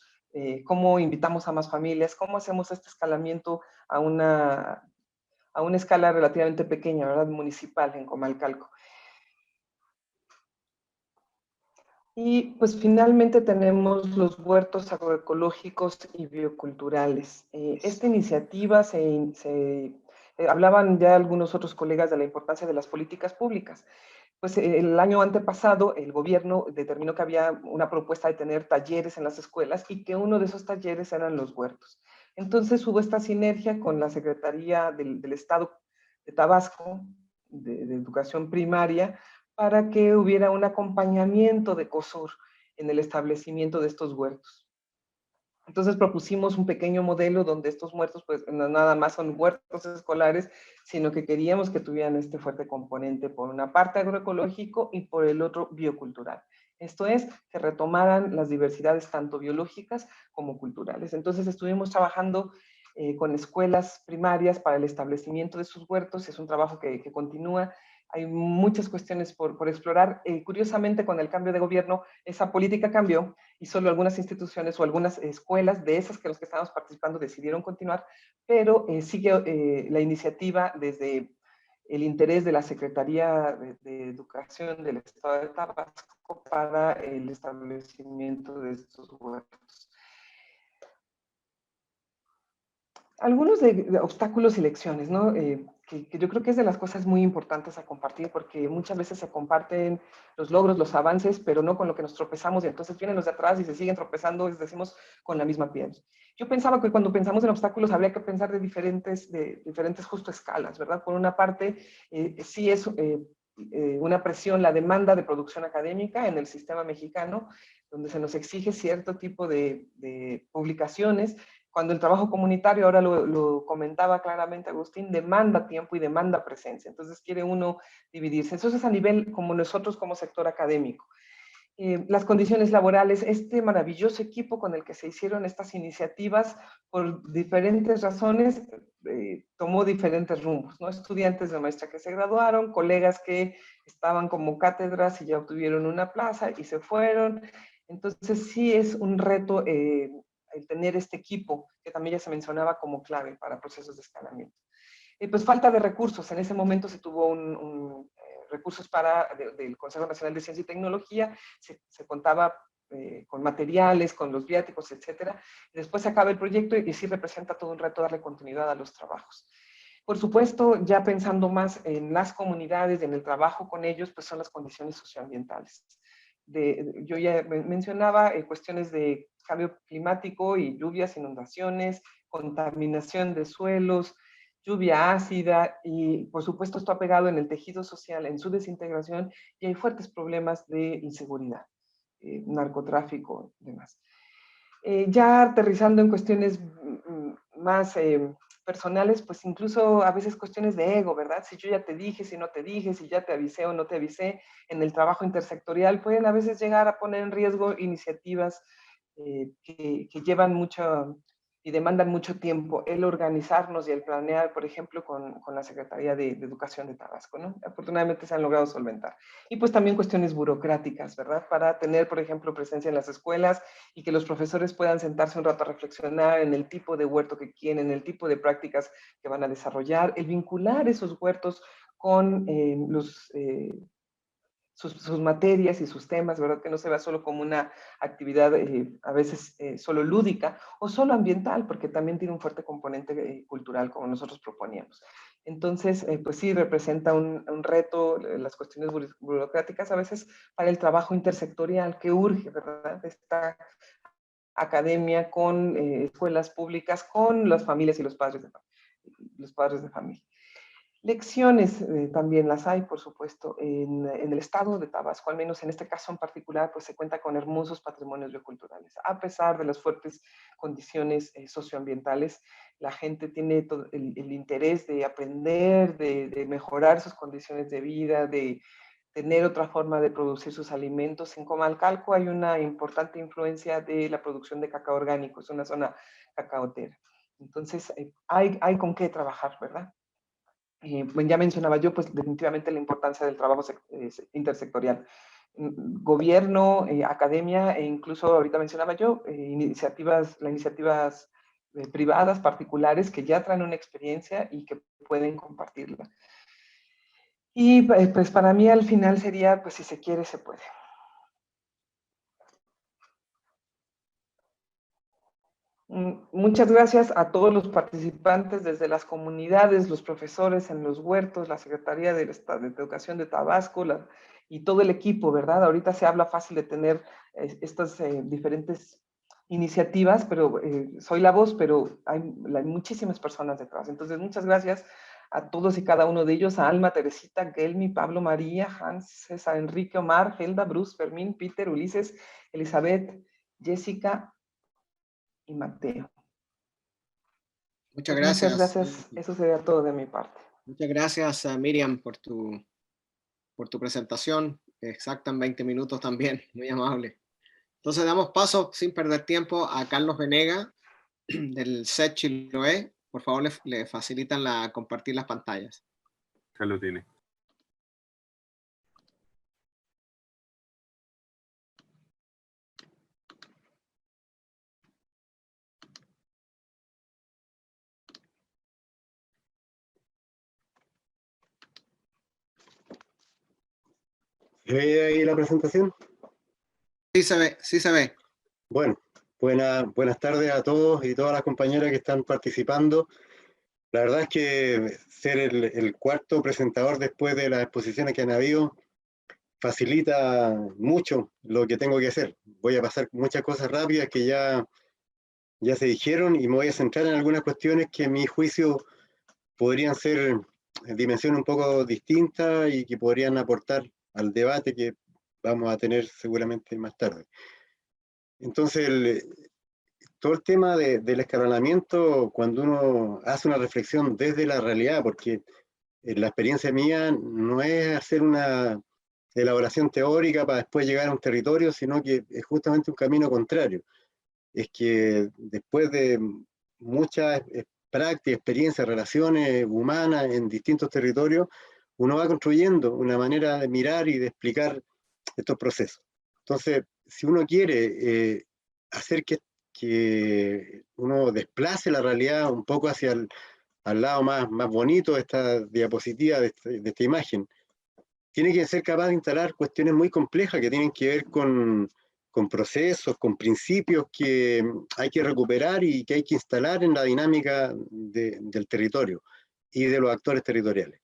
cómo invitamos a más familias, cómo hacemos este escalamiento a una escala relativamente pequeña, ¿verdad?, municipal en Comalcalco. Y pues finalmente tenemos los huertos agroecológicos y bioculturales. Esta iniciativa hablaban ya algunos otros colegas de la importancia de las políticas públicas. Pues el año antepasado el gobierno determinó que había una propuesta de tener talleres en las escuelas y que uno de esos talleres eran los huertos. Entonces hubo esta sinergia con la Secretaría del Estado de Tabasco, de Educación Primaria, para que hubiera un acompañamiento de COSUR en el establecimiento de estos huertos. Entonces propusimos un pequeño modelo donde estos huertos, pues no nada más son huertos escolares, sino que queríamos que tuvieran este fuerte componente por una parte agroecológico y por el otro biocultural. Esto es, que retomaran las diversidades tanto biológicas como culturales. Entonces estuvimos trabajando con escuelas primarias para el establecimiento de sus huertos. Es un trabajo que continúa. Hay muchas cuestiones por explorar. Curiosamente, con el cambio de gobierno, esa política cambió y solo algunas instituciones o algunas escuelas de esas que los que estábamos participando decidieron continuar, pero sigue la iniciativa desde el interés de la Secretaría de Educación del Estado de Tabasco para el establecimiento de estos huertos. Algunos de obstáculos y lecciones, ¿no? Que yo creo que es de las cosas muy importantes a compartir, porque muchas veces se comparten los logros, los avances, pero no con lo que nos tropezamos, y entonces vienen los de atrás y se siguen tropezando, les decimos, con la misma piedra. Yo pensaba que cuando pensamos en obstáculos habría que pensar de diferentes justo escalas, ¿verdad? Por una parte, sí es una presión, la demanda de producción académica en el sistema mexicano, donde se nos exige cierto tipo de publicaciones, cuando el trabajo comunitario, ahora lo comentaba claramente Agustín, demanda tiempo y demanda presencia. Entonces quiere uno dividirse. Eso es a nivel como nosotros como sector académico. Las condiciones laborales, este maravilloso equipo con el que se hicieron estas iniciativas, por diferentes razones, tomó diferentes rumbos, ¿no? Estudiantes de maestra que se graduaron, colegas que estaban como cátedras y ya obtuvieron una plaza y se fueron. Entonces sí es un reto el tener este equipo, que también ya se mencionaba como clave para procesos de escalamiento. Pues falta de recursos. En ese momento se tuvo recursos del Consejo Nacional de Ciencia y Tecnología, se contaba con materiales, con los viáticos, etcétera. Y después se acaba el proyecto y sí representa todo un reto darle continuidad a los trabajos. Por supuesto, ya pensando más en las comunidades, en el trabajo con ellos, pues son las condiciones socioambientales. Yo ya mencionaba cuestiones de cambio climático y lluvias, inundaciones, contaminación de suelos, lluvia ácida, y por supuesto esto ha pegado en el tejido social, en su desintegración, y hay fuertes problemas de inseguridad, narcotráfico y demás. Ya aterrizando en cuestiones más personales, pues incluso a veces cuestiones de ego, ¿verdad? Si yo ya te dije, si no te dije, si ya te avisé o no te avisé, en el trabajo intersectorial pueden a veces llegar a poner en riesgo iniciativas que llevan mucho y demandan mucho tiempo, el organizarnos y el planear, por ejemplo, con la Secretaría de Educación de Tabasco, ¿no? Afortunadamente se han logrado solventar. Y pues también cuestiones burocráticas, ¿verdad? Para tener, por ejemplo, presencia en las escuelas y que los profesores puedan sentarse un rato a reflexionar en el tipo de huerto que quieren, en el tipo de prácticas que van a desarrollar, el vincular esos huertos con sus materias y sus temas, ¿verdad? Que no se vea solo como una actividad a veces solo lúdica o solo ambiental, porque también tiene un fuerte componente cultural, como nosotros proponíamos. Entonces, pues sí, representa un reto las cuestiones burocráticas a veces para el trabajo intersectorial que urge, ¿verdad? Esta academia con escuelas públicas, con las familias y los padres de familia. Lecciones también las hay, por supuesto, en el estado de Tabasco, al menos en este caso en particular, pues se cuenta con hermosos patrimonios bioculturales. A pesar de las fuertes condiciones socioambientales, la gente tiene todo el interés de aprender, de mejorar sus condiciones de vida, de tener otra forma de producir sus alimentos. En Comalcalco hay una importante influencia de la producción de cacao orgánico, es una zona cacaotera. Entonces, hay con qué trabajar, ¿verdad? Bueno, ya mencionaba yo, pues definitivamente la importancia del trabajo intersectorial. Gobierno, academia e incluso ahorita mencionaba yo, iniciativas privadas, particulares, que ya traen una experiencia y que pueden compartirla. Y pues para mí al final sería, pues si se quiere, se puede. Muchas gracias a todos los participantes desde las comunidades, los profesores en los huertos, la Secretaría de Educación de Tabasco y todo el equipo, ¿verdad? Ahorita se habla fácil de tener estas diferentes iniciativas, pero soy la voz, pero hay muchísimas personas detrás. Entonces, muchas gracias a todos y cada uno de ellos, a Alma, Teresita, Gelmi, Pablo, María, Hans, César, Enrique, Omar, Helda, Bruce, Fermín, Peter, Ulises, Elizabeth, Jessica y Mateo. Muchas gracias. Muchas gracias. Eso sería todo de mi parte. Muchas gracias, Miriam, por tu presentación. Exacta en 20 minutos también. Muy amable. Entonces damos paso, sin perder tiempo, a Carlos Venega, del CET Chiloé. Por favor, le facilitan compartir las pantallas. Ya lo tiene. ¿Se ve ahí la presentación? Sí se ve, sí se ve. Bueno, buenas tardes a todos y todas las compañeras que están participando. La verdad es que ser el cuarto presentador después de las exposiciones que han habido facilita mucho lo que tengo que hacer. Voy a pasar muchas cosas rápidas que ya se dijeron y me voy a centrar en algunas cuestiones que en mi juicio podrían ser dimensiones un poco distintas y que podrían aportar al debate que vamos a tener seguramente más tarde. Entonces, todo el tema del escalonamiento, cuando uno hace una reflexión desde la realidad, porque la experiencia mía no es hacer una elaboración teórica para después llegar a un territorio, sino que es justamente un camino contrario. Es que después de muchas prácticas, experiencias, relaciones humanas en distintos territorios, uno va construyendo una manera de mirar y de explicar estos procesos. Entonces, si uno quiere hacer que uno desplace la realidad un poco hacia al lado más bonito de esta diapositiva, de esta imagen, tiene que ser capaz de instalar cuestiones muy complejas que tienen que ver con procesos, con principios que hay que recuperar y que hay que instalar en la dinámica del territorio y de los actores territoriales.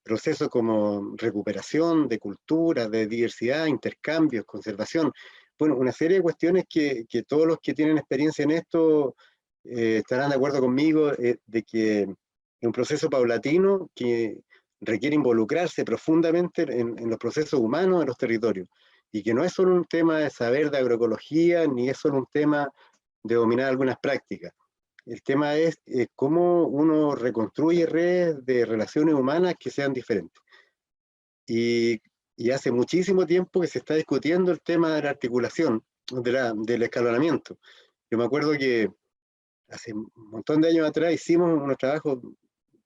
Procesos como recuperación de cultura, de diversidad, intercambios, conservación. Bueno, una serie de cuestiones que todos los que tienen experiencia en esto estarán de acuerdo conmigo, de que es un proceso paulatino que requiere involucrarse profundamente en los procesos humanos de los territorios, y que no es solo un tema de saber de agroecología, ni es solo un tema de dominar algunas prácticas. El tema es cómo uno reconstruye redes de relaciones humanas que sean diferentes. Y hace muchísimo tiempo que se está discutiendo el tema de la articulación, del escalonamiento. Yo me acuerdo que hace un montón de años atrás hicimos unos trabajos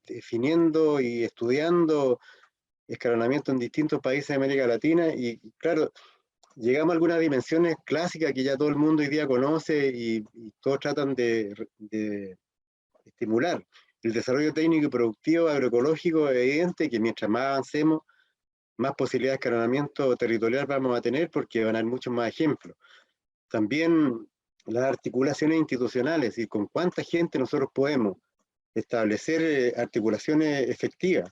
definiendo y estudiando escalonamiento en distintos países de América Latina, y claro, llegamos a algunas dimensiones clásicas que ya todo el mundo hoy día conoce y todos tratan de estimular. El desarrollo técnico y productivo agroecológico es evidente que mientras más avancemos, más posibilidades de escalonamiento territorial vamos a tener, porque van a haber muchos más ejemplos. También las articulaciones institucionales, y con cuánta gente nosotros podemos establecer articulaciones efectivas,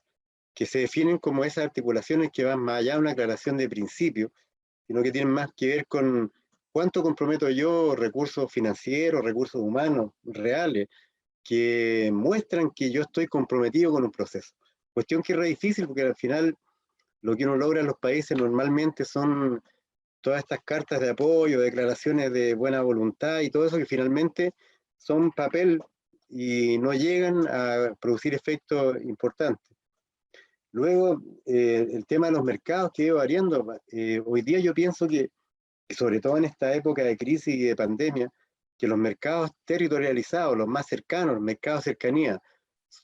que se definen como esas articulaciones que van más allá de una aclaración de principios, sino que tienen más que ver con cuánto comprometo yo recursos financieros, recursos humanos reales, que muestran que yo estoy comprometido con un proceso. Cuestión que es re difícil, porque al final lo que uno logra en los países normalmente son todas estas cartas de apoyo, declaraciones de buena voluntad y todo eso, que finalmente son papel y no llegan a producir efectos importantes. Luego, el tema de los mercados que ha ido variando. Hoy día yo pienso que, sobre todo en esta época de crisis y de pandemia, que los mercados territorializados, los más cercanos, los mercados de cercanía,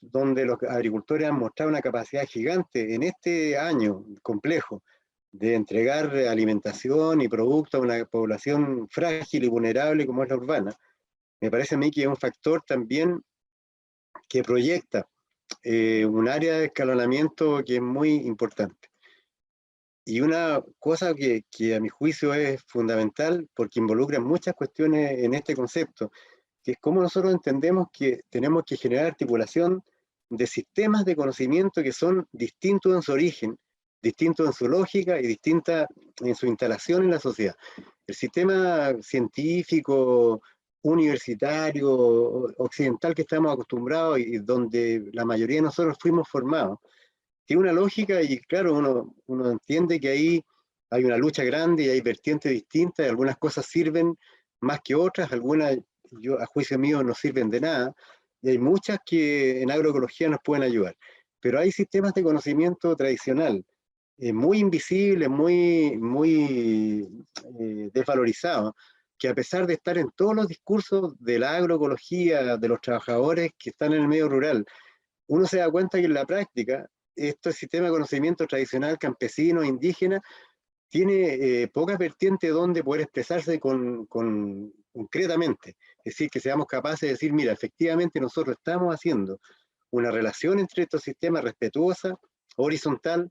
donde los agricultores han mostrado una capacidad gigante en este año complejo de entregar alimentación y productos a una población frágil y vulnerable como es la urbana, me parece a mí que es un factor también que proyecta un área de escalonamiento que es muy importante. Y una cosa que a mi juicio es fundamental, porque involucra muchas cuestiones en este concepto, que es cómo nosotros entendemos que tenemos que generar articulación de sistemas de conocimiento que son distintos en su origen, distintos en su lógica y distintas en su instalación en la sociedad. El sistema científico, universitario, occidental que estamos acostumbrados y donde la mayoría de nosotros fuimos formados, tiene una lógica, y claro, uno entiende que ahí hay una lucha grande y hay vertientes distintas, y algunas cosas sirven más que otras, algunas, yo a juicio mío, no sirven de nada, y hay muchas que en agroecología nos pueden ayudar. Pero hay sistemas de conocimiento tradicional, muy invisibles, muy desvalorizados, que a pesar de estar en todos los discursos de la agroecología, de los trabajadores que están en el medio rural, uno se da cuenta que en la práctica este sistema de conocimiento tradicional campesino, indígena, tiene pocas vertientes donde poder expresarse concretamente. Es decir, que seamos capaces de decir, mira, efectivamente nosotros estamos haciendo una relación entre estos sistemas respetuosa, horizontal,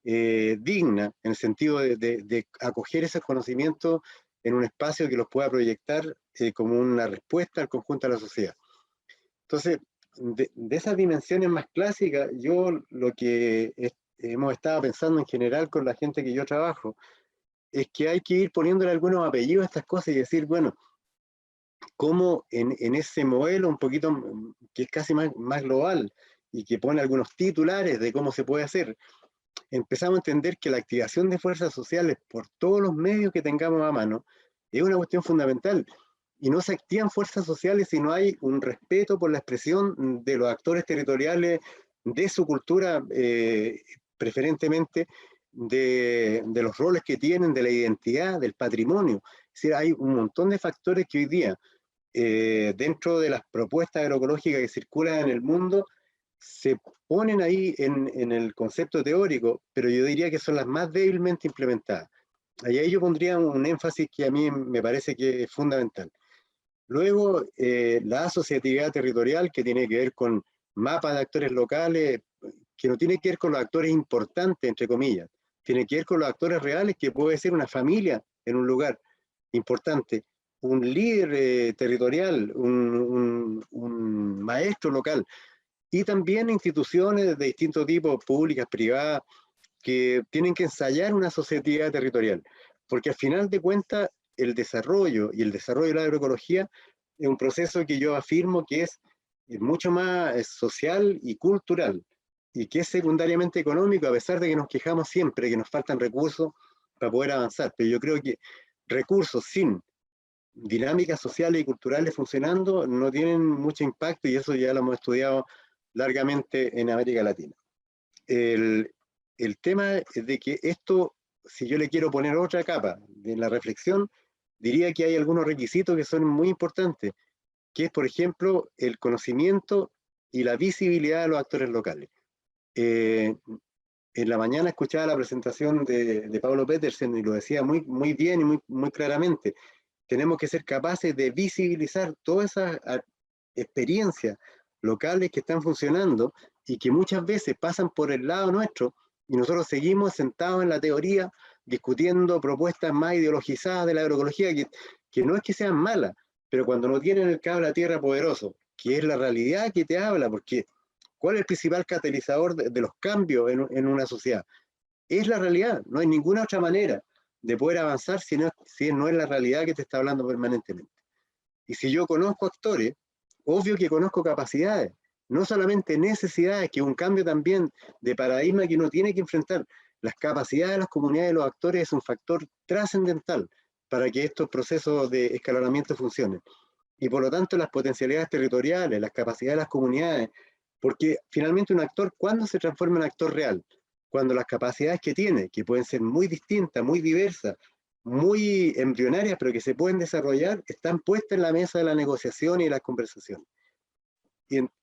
digna, en el sentido de acoger esos conocimientos en un espacio que los pueda proyectar como una respuesta al conjunto de la sociedad. Entonces, de esas dimensiones más clásicas, yo lo que hemos estado pensando en general con la gente que yo trabajo, es que hay que ir poniéndole algunos apellidos a estas cosas y decir, bueno, cómo en ese modelo un poquito, que es casi más global, y que pone algunos titulares de cómo se puede hacer, empezamos a entender que la activación de fuerzas sociales por todos los medios que tengamos a mano es una cuestión fundamental. Y no se activan fuerzas sociales si no hay un respeto por la expresión de los actores territoriales, de su cultura, preferentemente de los roles que tienen, de la identidad, del patrimonio. Es decir, hay un montón de factores que hoy día, dentro de las propuestas agroecológicas que circulan en el mundo, se ponen ahí en el concepto teórico, pero yo diría que son las más débilmente implementadas. Ahí yo pondría un énfasis que a mí me parece que es fundamental. Luego, la asociatividad territorial, que tiene que ver con mapas de actores locales, que no tiene que ver con los actores importantes, entre comillas, tiene que ver con los actores reales, que puede ser una familia en un lugar importante, un líder territorial, un maestro local, y también instituciones de distintos tipos, públicas, privadas, que tienen que ensayar una asociatividad territorial, porque al final de cuentas el desarrollo y el desarrollo de la agroecología es un proceso que yo afirmo que es mucho más social y cultural, y que es secundariamente económico, a pesar de que nos quejamos siempre que nos faltan recursos para poder avanzar. Pero yo creo que recursos sin dinámicas sociales y culturales funcionando no tienen mucho impacto, y eso ya lo hemos estudiado largamente en América Latina. El tema es de que esto, si yo le quiero poner otra capa de la reflexión, diría que hay algunos requisitos que son muy importantes, que es, por ejemplo, el conocimiento y la visibilidad de los actores locales. En la mañana escuchaba la presentación de Pablo Petersen y lo decía muy bien y muy claramente. Tenemos que ser capaces de visibilizar todas esas experiencias locales que están funcionando y que muchas veces pasan por el lado nuestro, y nosotros seguimos sentados en la teoría discutiendo propuestas más ideologizadas de la agroecología, que no es que sean malas, pero cuando no tienen el cable a tierra poderoso, que es la realidad que te habla, porque ¿cuál es el principal catalizador de los cambios en una sociedad? Es la realidad, no hay ninguna otra manera de poder avanzar si no es la realidad que te está hablando permanentemente. Y si yo conozco actores, obvio que conozco capacidades, no solamente necesidades, que es un cambio también de paradigma que uno tiene que enfrentar. Las capacidades de las comunidades y los actores es un factor trascendental para que estos procesos de escalonamiento funcionen. Y por lo tanto las potencialidades territoriales, las capacidades de las comunidades, porque finalmente un actor, ¿cuándo se transforma en actor real? Cuando las capacidades que tiene, que pueden ser muy distintas, muy diversas, muy embrionarias, pero que se pueden desarrollar, están puestas en la mesa de la negociación y de las conversaciones.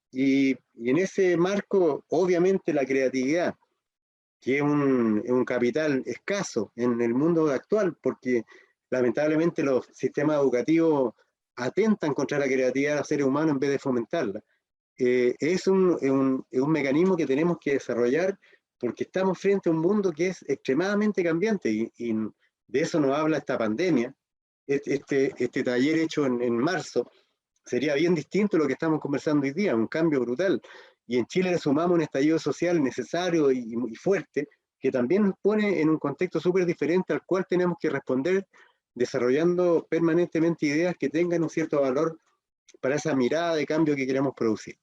Y en ese marco, obviamente, la creatividad, que es un capital escaso en el mundo actual, porque lamentablemente los sistemas educativos atentan contra la creatividad de los seres humanos en vez de fomentarla. Es un mecanismo que tenemos que desarrollar, porque estamos frente a un mundo que es extremadamente cambiante, y de eso nos habla esta pandemia. Este taller hecho en marzo sería bien distinto a lo que estamos conversando hoy día, un cambio brutal. Y en Chile le sumamos un estallido social necesario y fuerte, que también nos pone en un contexto súper diferente al cual tenemos que responder, desarrollando permanentemente ideas que tengan un cierto valor para esa mirada de cambio que queremos producir.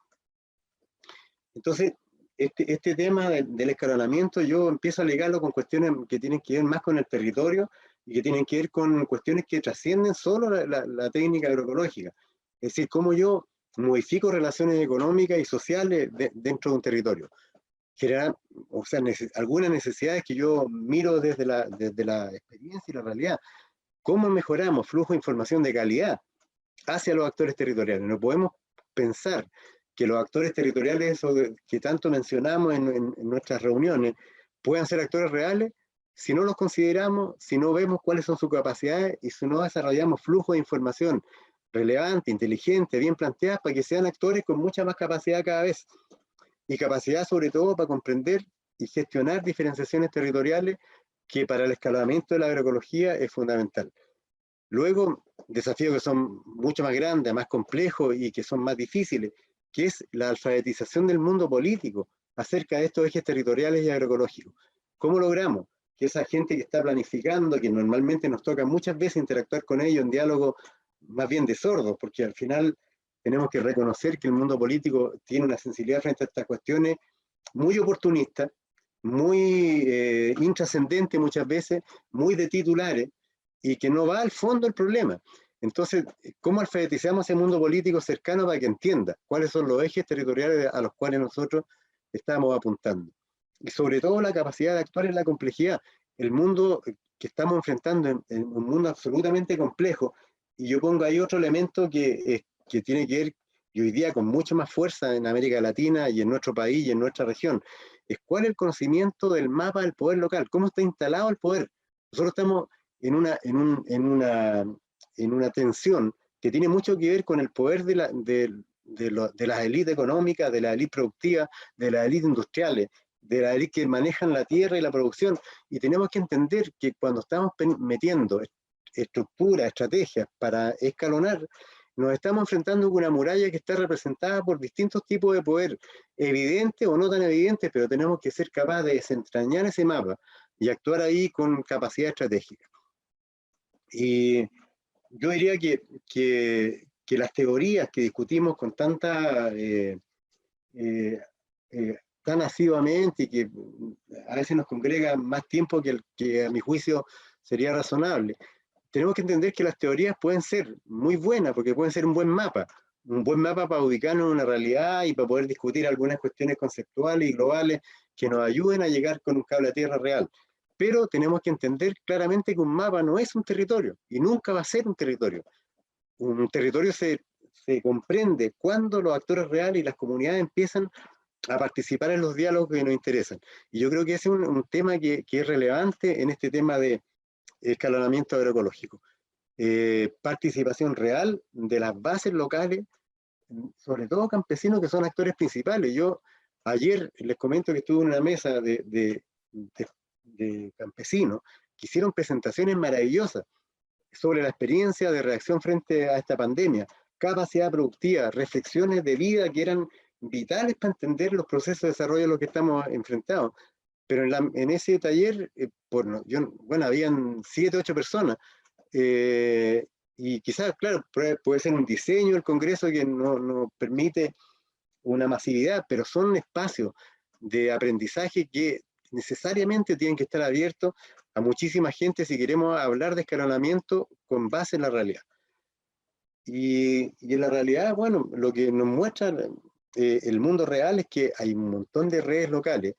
Entonces, este tema del escalonamiento, yo empiezo a ligarlo con cuestiones que tienen que ver más con el territorio y que tienen que ver con cuestiones que trascienden solo la técnica agroecológica. Es decir, cómo yo modifico relaciones económicas y sociales dentro de un territorio. Generar, o sea, algunas necesidades que yo miro desde la experiencia y la realidad. ¿Cómo mejoramos flujo de información de calidad hacia los actores territoriales? No podemos pensar que los actores territoriales, que tanto mencionamos en nuestras reuniones, puedan ser actores reales si no los consideramos, si no vemos cuáles son sus capacidades y si no desarrollamos flujos de información relevante, inteligente, bien planteadas, para que sean actores con mucha más capacidad cada vez, y capacidad sobre todo para comprender y gestionar diferenciaciones territoriales que para el escalamiento de la agroecología es fundamental. Luego, desafíos que son mucho más grandes, más complejos y que son más difíciles, que es la alfabetización del mundo político acerca de estos ejes territoriales y agroecológicos. ¿Cómo logramos que esa gente que está planificando, que normalmente nos toca muchas veces interactuar con ellos en diálogo más bien de sordos, porque al final tenemos que reconocer que el mundo político tiene una sensibilidad frente a estas cuestiones muy oportunista, muy intrascendente muchas veces, muy de titulares, y que no va al fondo del problema? Entonces, ¿cómo alfabetizamos ese mundo político cercano para que entienda cuáles son los ejes territoriales a los cuales nosotros estamos apuntando? Y sobre todo la capacidad de actuar en la complejidad. El mundo que estamos enfrentando es un mundo absolutamente complejo, y yo pongo ahí otro elemento que tiene que ver, y hoy día con mucho más fuerza en América Latina y en nuestro país y en nuestra región, es cuál es el conocimiento del mapa del poder local, cómo está instalado el poder. Nosotros estamos en una tensión que tiene mucho que ver con el poder de las élites económicas, de las élites productivas, de las élites industriales, de las élites que manejan la tierra y la producción, y tenemos que entender que cuando estamos metiendo estructuras, estrategias para escalonar, nos estamos enfrentando con una muralla que está representada por distintos tipos de poder, evidentes o no tan evidentes, pero tenemos que ser capaces de desentrañar ese mapa y actuar ahí con capacidad estratégica. Y yo diría que las teorías que discutimos con tan asiduamente, y que a veces nos congrega más tiempo que a mi juicio sería razonable, tenemos que entender que las teorías pueden ser muy buenas, porque pueden ser un buen mapa para ubicarnos en una realidad y para poder discutir algunas cuestiones conceptuales y globales que nos ayuden a llegar con un cable a tierra real. Pero tenemos que entender claramente que un mapa no es un territorio, y nunca va a ser un territorio. Un territorio se comprende cuando los actores reales y las comunidades empiezan a participar en los diálogos que nos interesan. Y yo creo que ese es un tema que es relevante en este tema de escalonamiento agroecológico. Participación real de las bases locales, sobre todo campesinos, que son actores principales. Yo ayer les comento que estuve en una mesa de campesinos que hicieron presentaciones maravillosas sobre la experiencia de reacción frente a esta pandemia, capacidad productiva, reflexiones de vida que eran vitales para entender los procesos de desarrollo a los que estamos enfrentados. Pero en ese taller, habían 7 u 8 personas, y quizás, claro, puede ser un diseño del Congreso que no permite una masividad, pero son espacios de aprendizaje que necesariamente tienen que estar abiertos a muchísima gente si queremos hablar de escalonamiento con base en la realidad. Y en la realidad, bueno, lo que nos muestra el mundo real es que hay un montón de redes locales,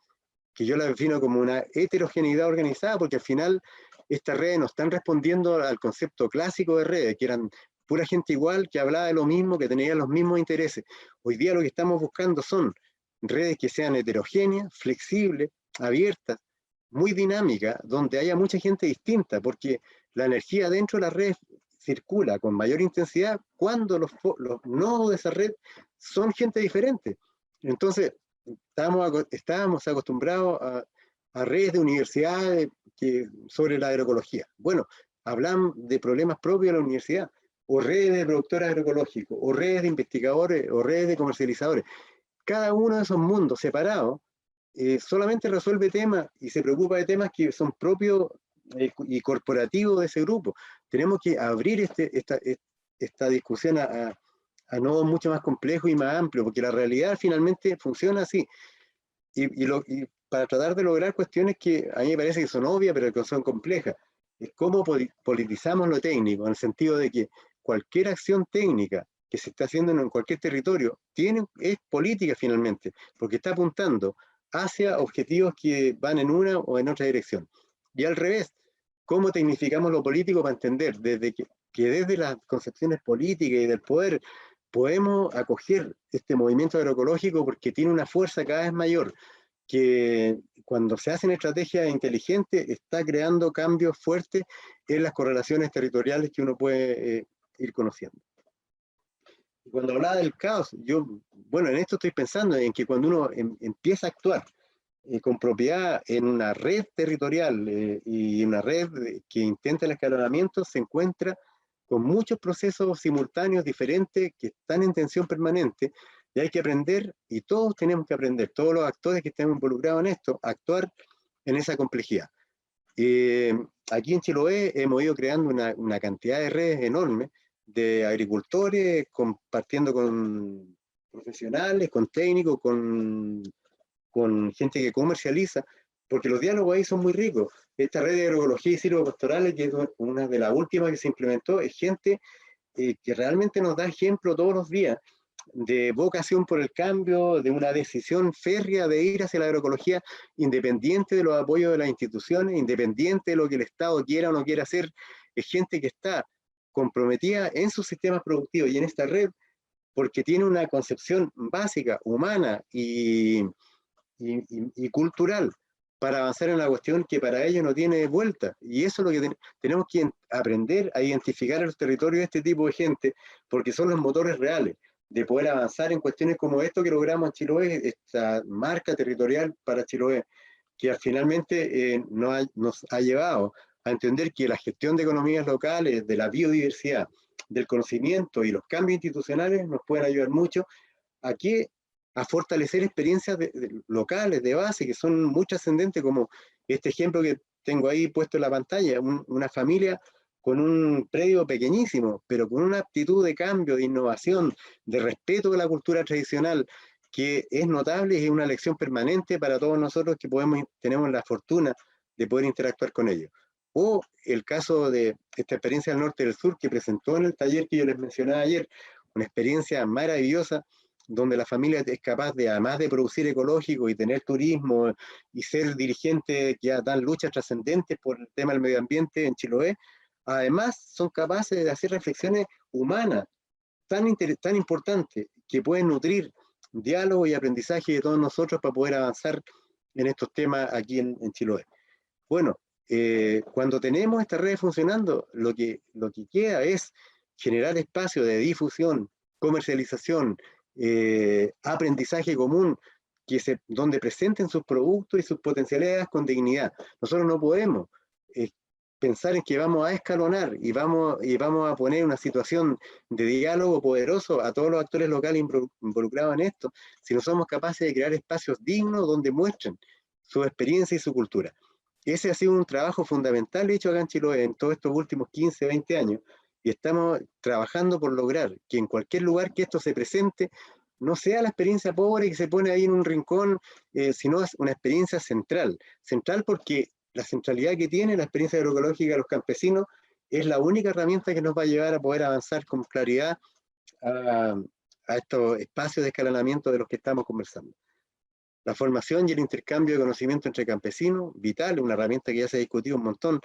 que yo la defino como una heterogeneidad organizada, porque al final estas redes no están respondiendo al concepto clásico de redes, que eran pura gente igual, que hablaba de lo mismo, que tenía los mismos intereses. Hoy día lo que estamos buscando son redes que sean heterogéneas, flexibles, abiertas, muy dinámicas, donde haya mucha gente distinta, porque la energía dentro de las redes circula con mayor intensidad cuando los nodos de esa red son gente diferente. Entonces, estábamos acostumbrados a redes de universidades sobre la agroecología. Bueno, hablan de problemas propios de la universidad, o redes de productores agroecológicos, o redes de investigadores, o redes de comercializadores. Cada uno de esos mundos separados solamente resuelve temas y se preocupa de temas que son propios y corporativos de ese grupo. Tenemos que abrir esta discusión a nodos mucho más complejos y más amplios, porque la realidad finalmente funciona así. Y para tratar de lograr cuestiones que a mí me parece que son obvias, pero que son complejas, es cómo politizamos lo técnico, en el sentido de que cualquier acción técnica que se está haciendo en cualquier territorio es política finalmente, porque está apuntando hacia objetivos que van en una o en otra dirección. Y al revés, cómo tecnificamos lo político para entender que desde las concepciones políticas y del poder podemos acoger este movimiento agroecológico, porque tiene una fuerza cada vez mayor, que cuando se hacen estrategias inteligentes está creando cambios fuertes en las correlaciones territoriales que uno puede ir conociendo. Cuando hablaba del caos, en esto estoy pensando en que cuando uno empieza a actuar con propiedad en una red territorial y una red que intenta el escalonamiento se encuentra con muchos procesos simultáneos diferentes que están en tensión permanente, y hay que aprender, y todos tenemos que aprender, todos los actores que estén involucrados en esto, a actuar en esa complejidad. Aquí en Chiloé hemos ido creando una cantidad de redes enormes de agricultores, compartiendo con profesionales, con técnicos, con gente que comercializa, porque los diálogos ahí son muy ricos. Esta red de agroecología y silvopastorales, que es una de las últimas que se implementó, es gente que realmente nos da ejemplo todos los días de vocación por el cambio, de una decisión férrea de ir hacia la agroecología, independiente de los apoyos de las instituciones, independiente de lo que el Estado quiera o no quiera hacer. Es gente que está comprometida en sus sistemas productivos y en esta red, porque tiene una concepción básica, humana y cultural, para avanzar en una cuestión que para ellos no tiene vuelta. Y eso es lo que tenemos que aprender a identificar en los territorios de este tipo de gente, porque son los motores reales de poder avanzar en cuestiones como esto que logramos en Chiloé, esta marca territorial para Chiloé, que finalmente nos ha llevado a entender que la gestión de economías locales, de la biodiversidad, del conocimiento y los cambios institucionales nos pueden ayudar mucho a fortalecer experiencias locales, de base, que son muy trascendentes, como este ejemplo que tengo ahí puesto en la pantalla, una familia con un predio pequeñísimo, pero con una actitud de cambio, de innovación, de respeto de la cultura tradicional, que es notable y es una lección permanente para todos nosotros que tenemos la fortuna de poder interactuar con ellos. O el caso de esta experiencia del norte y del sur que presentó en el taller que yo les mencionaba ayer, una experiencia maravillosa, donde la familia es capaz de, además de producir ecológico y tener turismo y ser dirigente que dan luchas trascendentes por el tema del medio ambiente en Chiloé, además son capaces de hacer reflexiones humanas tan importantes que pueden nutrir diálogo y aprendizaje de todos nosotros para poder avanzar en estos temas aquí en Chiloé. Bueno, cuando tenemos esta red funcionando, lo que queda es generar espacios de difusión, comercialización, aprendizaje común, donde presenten sus productos y sus potencialidades con dignidad. Nosotros no podemos pensar en que vamos a escalonar y vamos a poner una situación de diálogo poderoso a todos los actores locales involucrados en esto, si no somos capaces de crear espacios dignos donde muestren su experiencia y su cultura. Ese ha sido un trabajo fundamental hecho acá en Chiloé en todos estos últimos 15, 20 años, y estamos trabajando por lograr que en cualquier lugar que esto se presente, no sea la experiencia pobre que se pone ahí en un rincón, sino es una experiencia central porque la centralidad que tiene la experiencia agroecológica de los campesinos es la única herramienta que nos va a llevar a poder avanzar con claridad a estos espacios de escalonamiento de los que estamos conversando. La formación y el intercambio de conocimiento entre campesinos, vital, una herramienta que ya se ha discutido un montón,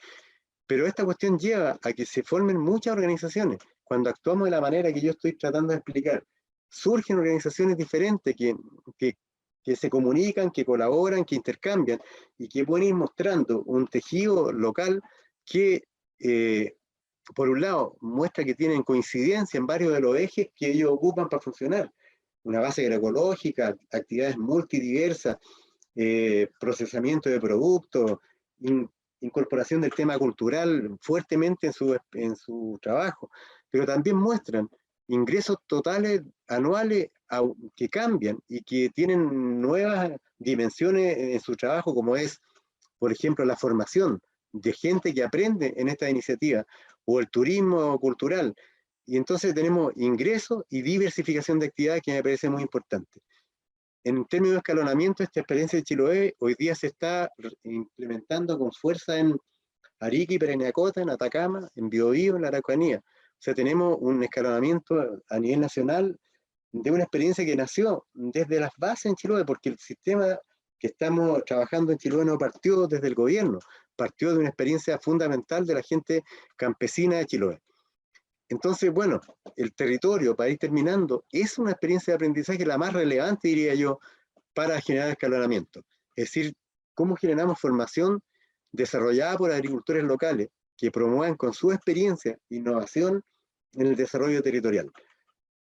pero esta cuestión lleva a que se formen muchas organizaciones. Cuando actuamos de la manera que yo estoy tratando de explicar, surgen organizaciones diferentes que se comunican, que colaboran, que intercambian y que pueden ir mostrando un tejido local que, por un lado, muestra que tienen coincidencia en varios de los ejes que ellos ocupan para funcionar. Una base agroecológica, actividades multidiversas, procesamiento de productos, incorporación del tema cultural fuertemente en su trabajo, pero también muestran ingresos totales anuales que cambian y que tienen nuevas dimensiones en su trabajo, como es, por ejemplo, la formación de gente que aprende en esta iniciativa, o el turismo cultural. Y entonces tenemos ingresos y diversificación de actividades que me parece muy importante. En términos de escalonamiento, esta experiencia de Chiloé hoy día se está implementando con fuerza en Arica y Parinacota, en Atacama, en Biobío, en la Araucanía. O sea, tenemos un escalonamiento a nivel nacional de una experiencia que nació desde las bases en Chiloé, porque el sistema que estamos trabajando en Chiloé no partió desde el gobierno, partió de una experiencia fundamental de la gente campesina de Chiloé. Entonces, bueno, el territorio, para ir terminando, es una experiencia de aprendizaje la más relevante, diría yo, para generar escalonamiento. Es decir, cómo generamos formación desarrollada por agricultores locales que promuevan con su experiencia innovación en el desarrollo territorial.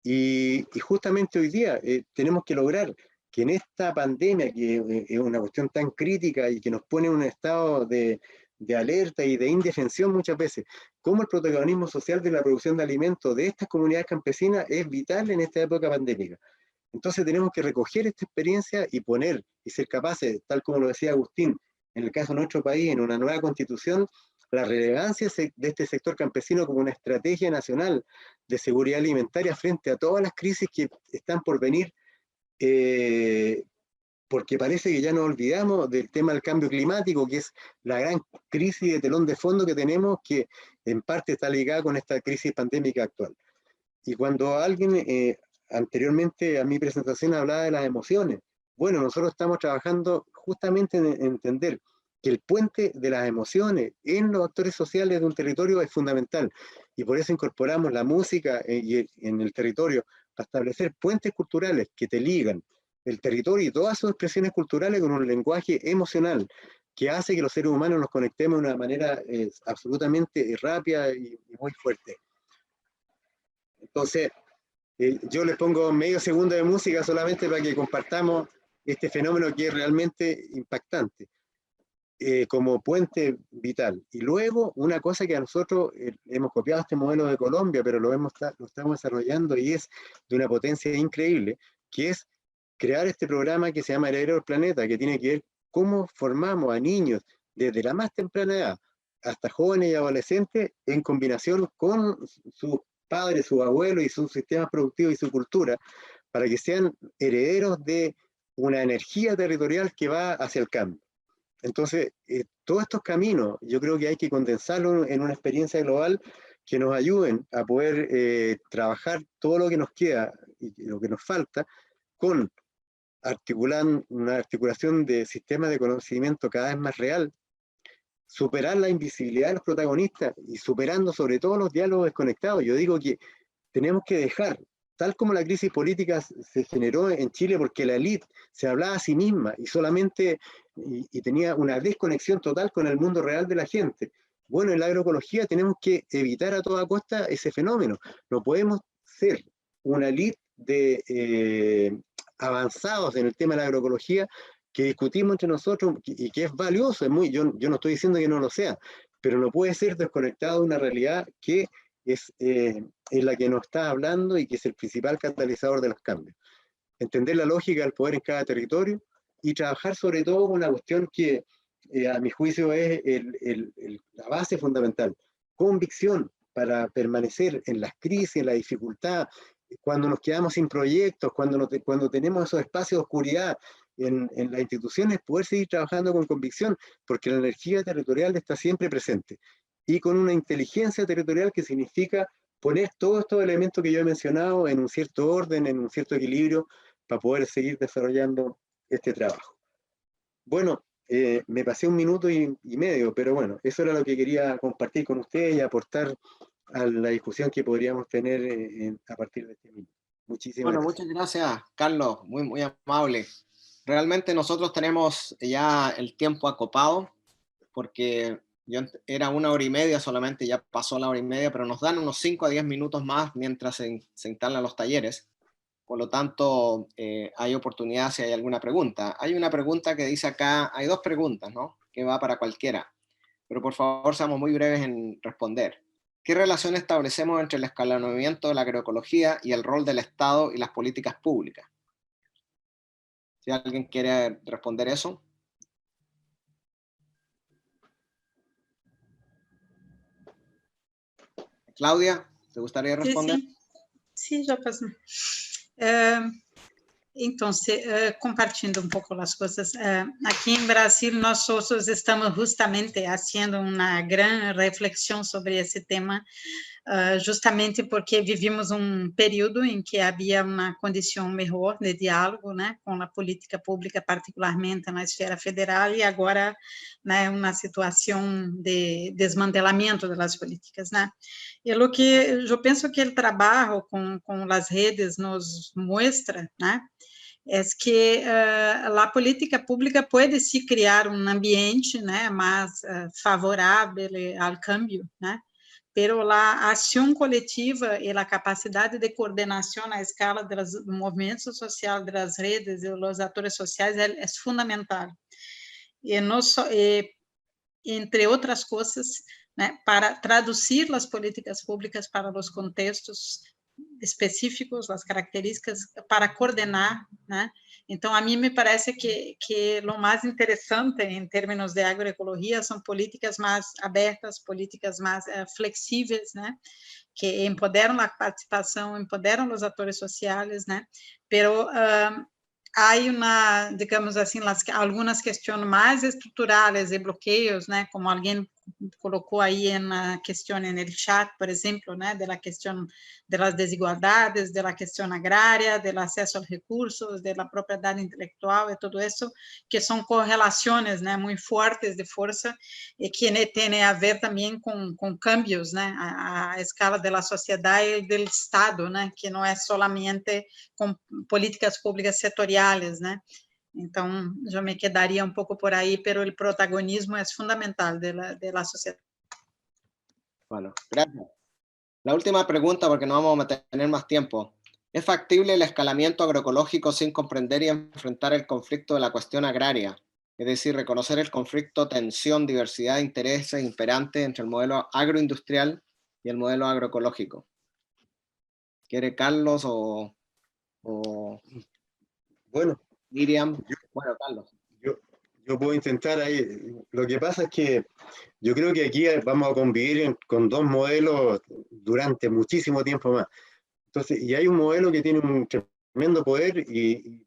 Y justamente hoy día tenemos que lograr que en esta pandemia, que es una cuestión tan crítica y que nos pone en un estado de alerta y de indefensión muchas veces, cómo el protagonismo social de la producción de alimentos de estas comunidades campesinas es vital en esta época pandémica. Entonces tenemos que recoger esta experiencia y poner y ser capaces, tal como lo decía Agustín, en el caso de nuestro país, en una nueva constitución, la relevancia de este sector campesino como una estrategia nacional de seguridad alimentaria frente a todas las crisis que están por venir, porque parece que ya nos olvidamos del tema del cambio climático, que es la gran crisis de telón de fondo que tenemos, que en parte está ligada con esta crisis pandémica actual. Y cuando alguien anteriormente a mi presentación hablaba de las emociones, bueno, nosotros estamos trabajando justamente en entender que el puente de las emociones en los actores sociales de un territorio es fundamental, y por eso incorporamos la música en el territorio para establecer puentes culturales que te ligan el territorio y todas sus expresiones culturales con un lenguaje emocional que hace que los seres humanos nos conectemos de una manera absolutamente rápida y muy fuerte. Entonces, yo les pongo medio segundo de música solamente para que compartamos este fenómeno que es realmente impactante, como puente vital. Y luego, una cosa que a nosotros hemos copiado este modelo de Colombia, pero lo estamos desarrollando y es de una potencia increíble, que es crear este programa que se llama Heredero del Planeta, que tiene que ver cómo formamos a niños desde la más temprana edad hasta jóvenes y adolescentes en combinación con sus padres, sus abuelos y sus sistemas productivos y su cultura, para que sean herederos de una energía territorial que va hacia el cambio. Entonces, todos estos caminos, yo creo que hay que condensarlos en una experiencia global que nos ayuden a poder trabajar todo lo que nos queda y lo que nos falta con una articulación de sistemas de conocimiento cada vez más real, superar la invisibilidad de los protagonistas y superando sobre todo los diálogos desconectados. Yo digo que tenemos que dejar, tal como la crisis política se generó en Chile porque la élite se hablaba a sí misma y solamente y tenía una desconexión total con el mundo real de la gente. Bueno, en la agroecología tenemos que evitar a toda costa ese fenómeno. No podemos ser una élite de avanzados en el tema de la agroecología que discutimos entre nosotros y que es valioso, yo no estoy diciendo que no lo sea, pero no puede ser desconectado de una realidad que es la que nos está hablando y que es el principal catalizador de los cambios. Entender la lógica del poder en cada territorio y trabajar sobre todo con una cuestión que a mi juicio es la base fundamental, convicción para permanecer en las crisis, en la dificultad, cuando nos quedamos sin proyectos, cuando tenemos esos espacios de oscuridad en las instituciones, poder seguir trabajando con convicción, porque la energía territorial está siempre presente, y con una inteligencia territorial que significa poner todos estos elementos que yo he mencionado en un cierto orden, en un cierto equilibrio, para poder seguir desarrollando este trabajo. Bueno, me pasé 1 minuto y medio, pero bueno, eso era lo que quería compartir con ustedes y aportar a la discusión que podríamos tener a partir de este minuto. Muchísimas gracias. Muchas gracias, Carlos, muy amable. Realmente nosotros tenemos ya el tiempo acopado, porque era 1 hora y media solamente, ya pasó la 1 hora y media, pero nos dan unos 5 a 10 minutos más mientras se instalan los talleres. Por lo tanto, hay oportunidad si hay alguna pregunta. Hay una pregunta que dice acá, hay 2 preguntas, ¿no? Que va para cualquiera, pero por favor seamos muy breves en responder. ¿Qué relación establecemos entre el escalonamiento de la agroecología y el rol del Estado y las políticas públicas? Si alguien quiere responder eso. Claudia, ¿te gustaría responder? Sí, já passou. Então, compartilhando pouco as coisas, aqui em Brasil nós estamos justamente fazendo uma grande reflexão sobre esse tema, justamente porque vivimos período em que havia uma condição melhor de diálogo, né, com a política pública, particularmente na esfera federal, e agora, né, uma situação de desmantelamento das políticas, né. E o que eu penso que o trabalho com as redes nos mostra, né, es que a política pública pode se criar um ambiente, né, mais favorável ao câmbio, né, pero la acción colectiva y la capacidad de coordinación a escala de los movimientos sociales, de las redes, de los actores sociales es fundamental. Y no entre outras coisas, né, para traduzir as políticas públicas para os contextos específicos, as características, para coordenar, né? Então, a mim me parece que o mais interessante em termos de agroecologia são políticas mais abertas, políticas mais flexíveis, né? Que empoderam a participação, empoderam os atores sociais, né? Pero há uma, digamos assim, algumas questões mais estruturais e bloqueios, né, como alguém colocou aí na questão no chat, por exemplo, né, da questão das desigualdades, da questão agrária, do acesso aos recursos, da propriedade intelectual e tudo isso, que são correlações, né, muito fortes de força e que têm a ver também com cambios, né, a escala da sociedade e do Estado, né, que não é solamente com políticas públicas setoriais, né? Então, eu me quedaria um pouco por aí, pero o protagonismo é fundamental de la sociedad. Bueno, gracias. La última pregunta, porque no vamos a tener más tiempo. ¿Es factible el escalamiento agroecológico sin comprender y enfrentar el conflicto de la cuestión agraria? Es decir, reconocer el conflicto, tensión, diversidad de intereses imperantes entre el modelo agroindustrial y el modelo agroecológico. ¿Quiere Carlos o Bueno, Miriam? Bueno, Carlos. Yo puedo intentar ahí. Lo que pasa es que yo creo que aquí vamos a convivir con dos modelos durante muchísimo tiempo más. Entonces, y hay un modelo que tiene un tremendo poder y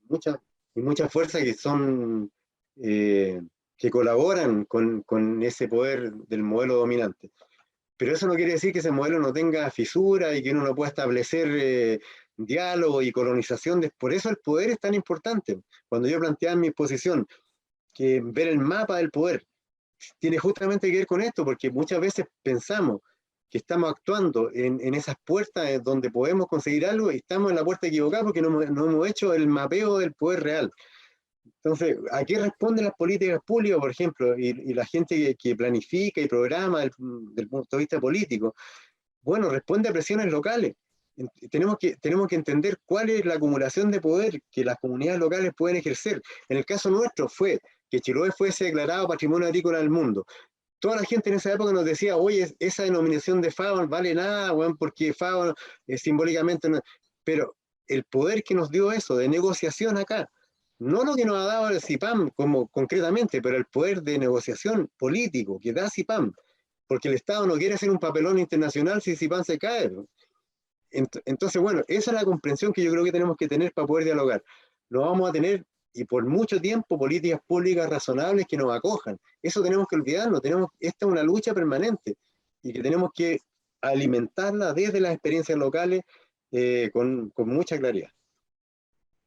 mucha fuerza que son que colaboran con ese poder del modelo dominante. Pero eso no quiere decir que ese modelo no tenga fisura y que uno no pueda establecer diálogo y colonización. Por eso el poder es tan importante. Cuando yo planteaba en mi exposición que ver el mapa del poder tiene justamente que ver con esto, porque muchas veces pensamos que estamos actuando en esas puertas donde podemos conseguir algo y estamos en la puerta equivocada porque no hemos hecho el mapeo del poder real. Entonces, ¿a qué responden las políticas públicas, por ejemplo, y la gente que planifica y programa del punto de vista político? Bueno, responde a presiones locales. Tenemos que entender cuál es la acumulación de poder que las comunidades locales pueden ejercer. En el caso nuestro fue que Chiloé fuese declarado Patrimonio Agrícola del Mundo. Toda la gente en esa época nos decía, oye, esa denominación de FAO no vale nada, bueno, porque FAO simbólicamente no. Pero el poder que nos dio eso, de negociación acá, no lo que nos ha dado el CIPAM como concretamente, pero el poder de negociación político que da CIPAM, porque el Estado no quiere hacer un papelón internacional si CIPAM se cae. Entonces, bueno, esa es la comprensión que yo creo que tenemos que tener para poder dialogar. No vamos a tener, y por mucho tiempo, políticas públicas razonables que nos acojan. Eso tenemos que olvidarlo. Esta es una lucha permanente y que tenemos que alimentarla desde las experiencias locales con mucha claridad.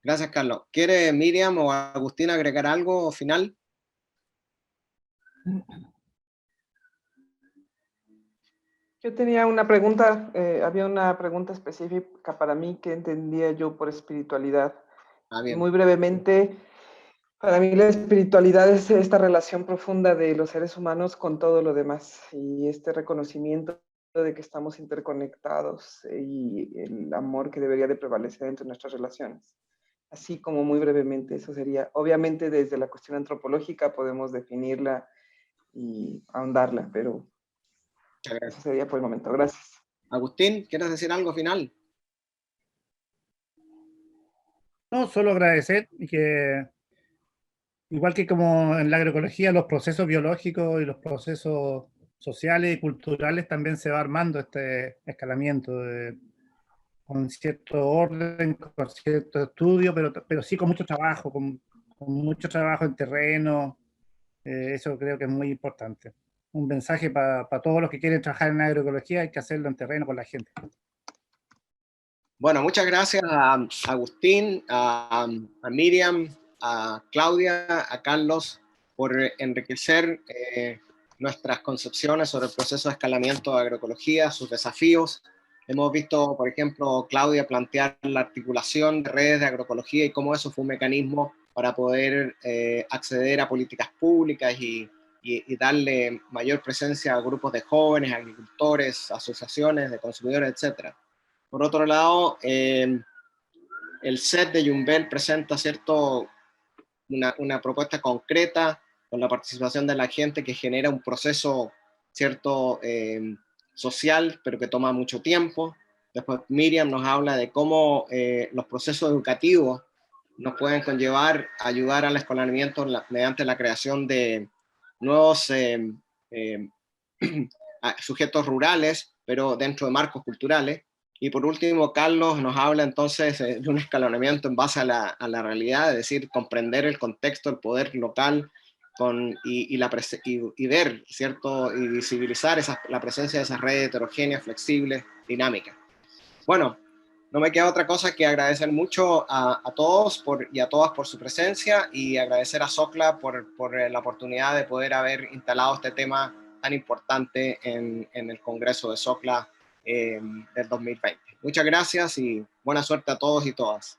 Gracias, Carlos. ¿Quiere Miriam o Agustín agregar algo final? Yo tenía una pregunta, había una pregunta específica para mí que entendía yo por espiritualidad. Bien. Muy brevemente, para mí la espiritualidad es esta relación profunda de los seres humanos con todo lo demás y este reconocimiento de que estamos interconectados y el amor que debería de prevalecer entre nuestras relaciones. Así como muy brevemente, eso sería, obviamente desde la cuestión antropológica podemos definirla y ahondarla, pero eso sería por el momento. Gracias. Agustín, ¿quieres decir algo final? No, solo agradecer que, igual que como en la agroecología, los procesos biológicos y los procesos sociales y culturales también se va armando este escalamiento con cierto orden, con cierto estudio, pero sí con mucho trabajo, con mucho trabajo en terreno. Eso creo que es muy importante. Un mensaje para todos los que quieren trabajar en agroecología, hay que hacerlo en terreno con la gente. Bueno, muchas gracias a Agustín, a Miriam, a Claudia, a Carlos, por enriquecer nuestras concepciones sobre el proceso de escalamiento de agroecología, sus desafíos. Hemos visto, por ejemplo, Claudia plantear la articulación de redes de agroecología y cómo eso fue un mecanismo para poder acceder a políticas públicas y y darle mayor presencia a grupos de jóvenes, agricultores, asociaciones de consumidores, etc. Por otro lado, el set de Yumbel presenta, ¿cierto?, una propuesta concreta con la participación de la gente que genera un proceso, ¿cierto?, social, pero que toma mucho tiempo. Después Miriam nos habla de cómo los procesos educativos nos pueden conllevar a ayudar al escolaramiento mediante la creación de nuevos sujetos rurales, pero dentro de marcos culturales. Y por último, Carlos nos habla entonces de un escalonamiento en base a la realidad, es decir, comprender el contexto, el poder local y ver, ¿cierto?, y visibilizar la presencia de esas redes heterogéneas, flexibles, dinámicas. Bueno, no me queda otra cosa que agradecer mucho a todos y a todas por su presencia, y agradecer a SOCLA por la oportunidad de poder haber instalado este tema tan importante en el Congreso de SOCLA del 2020. Muchas gracias y buena suerte a todos y todas.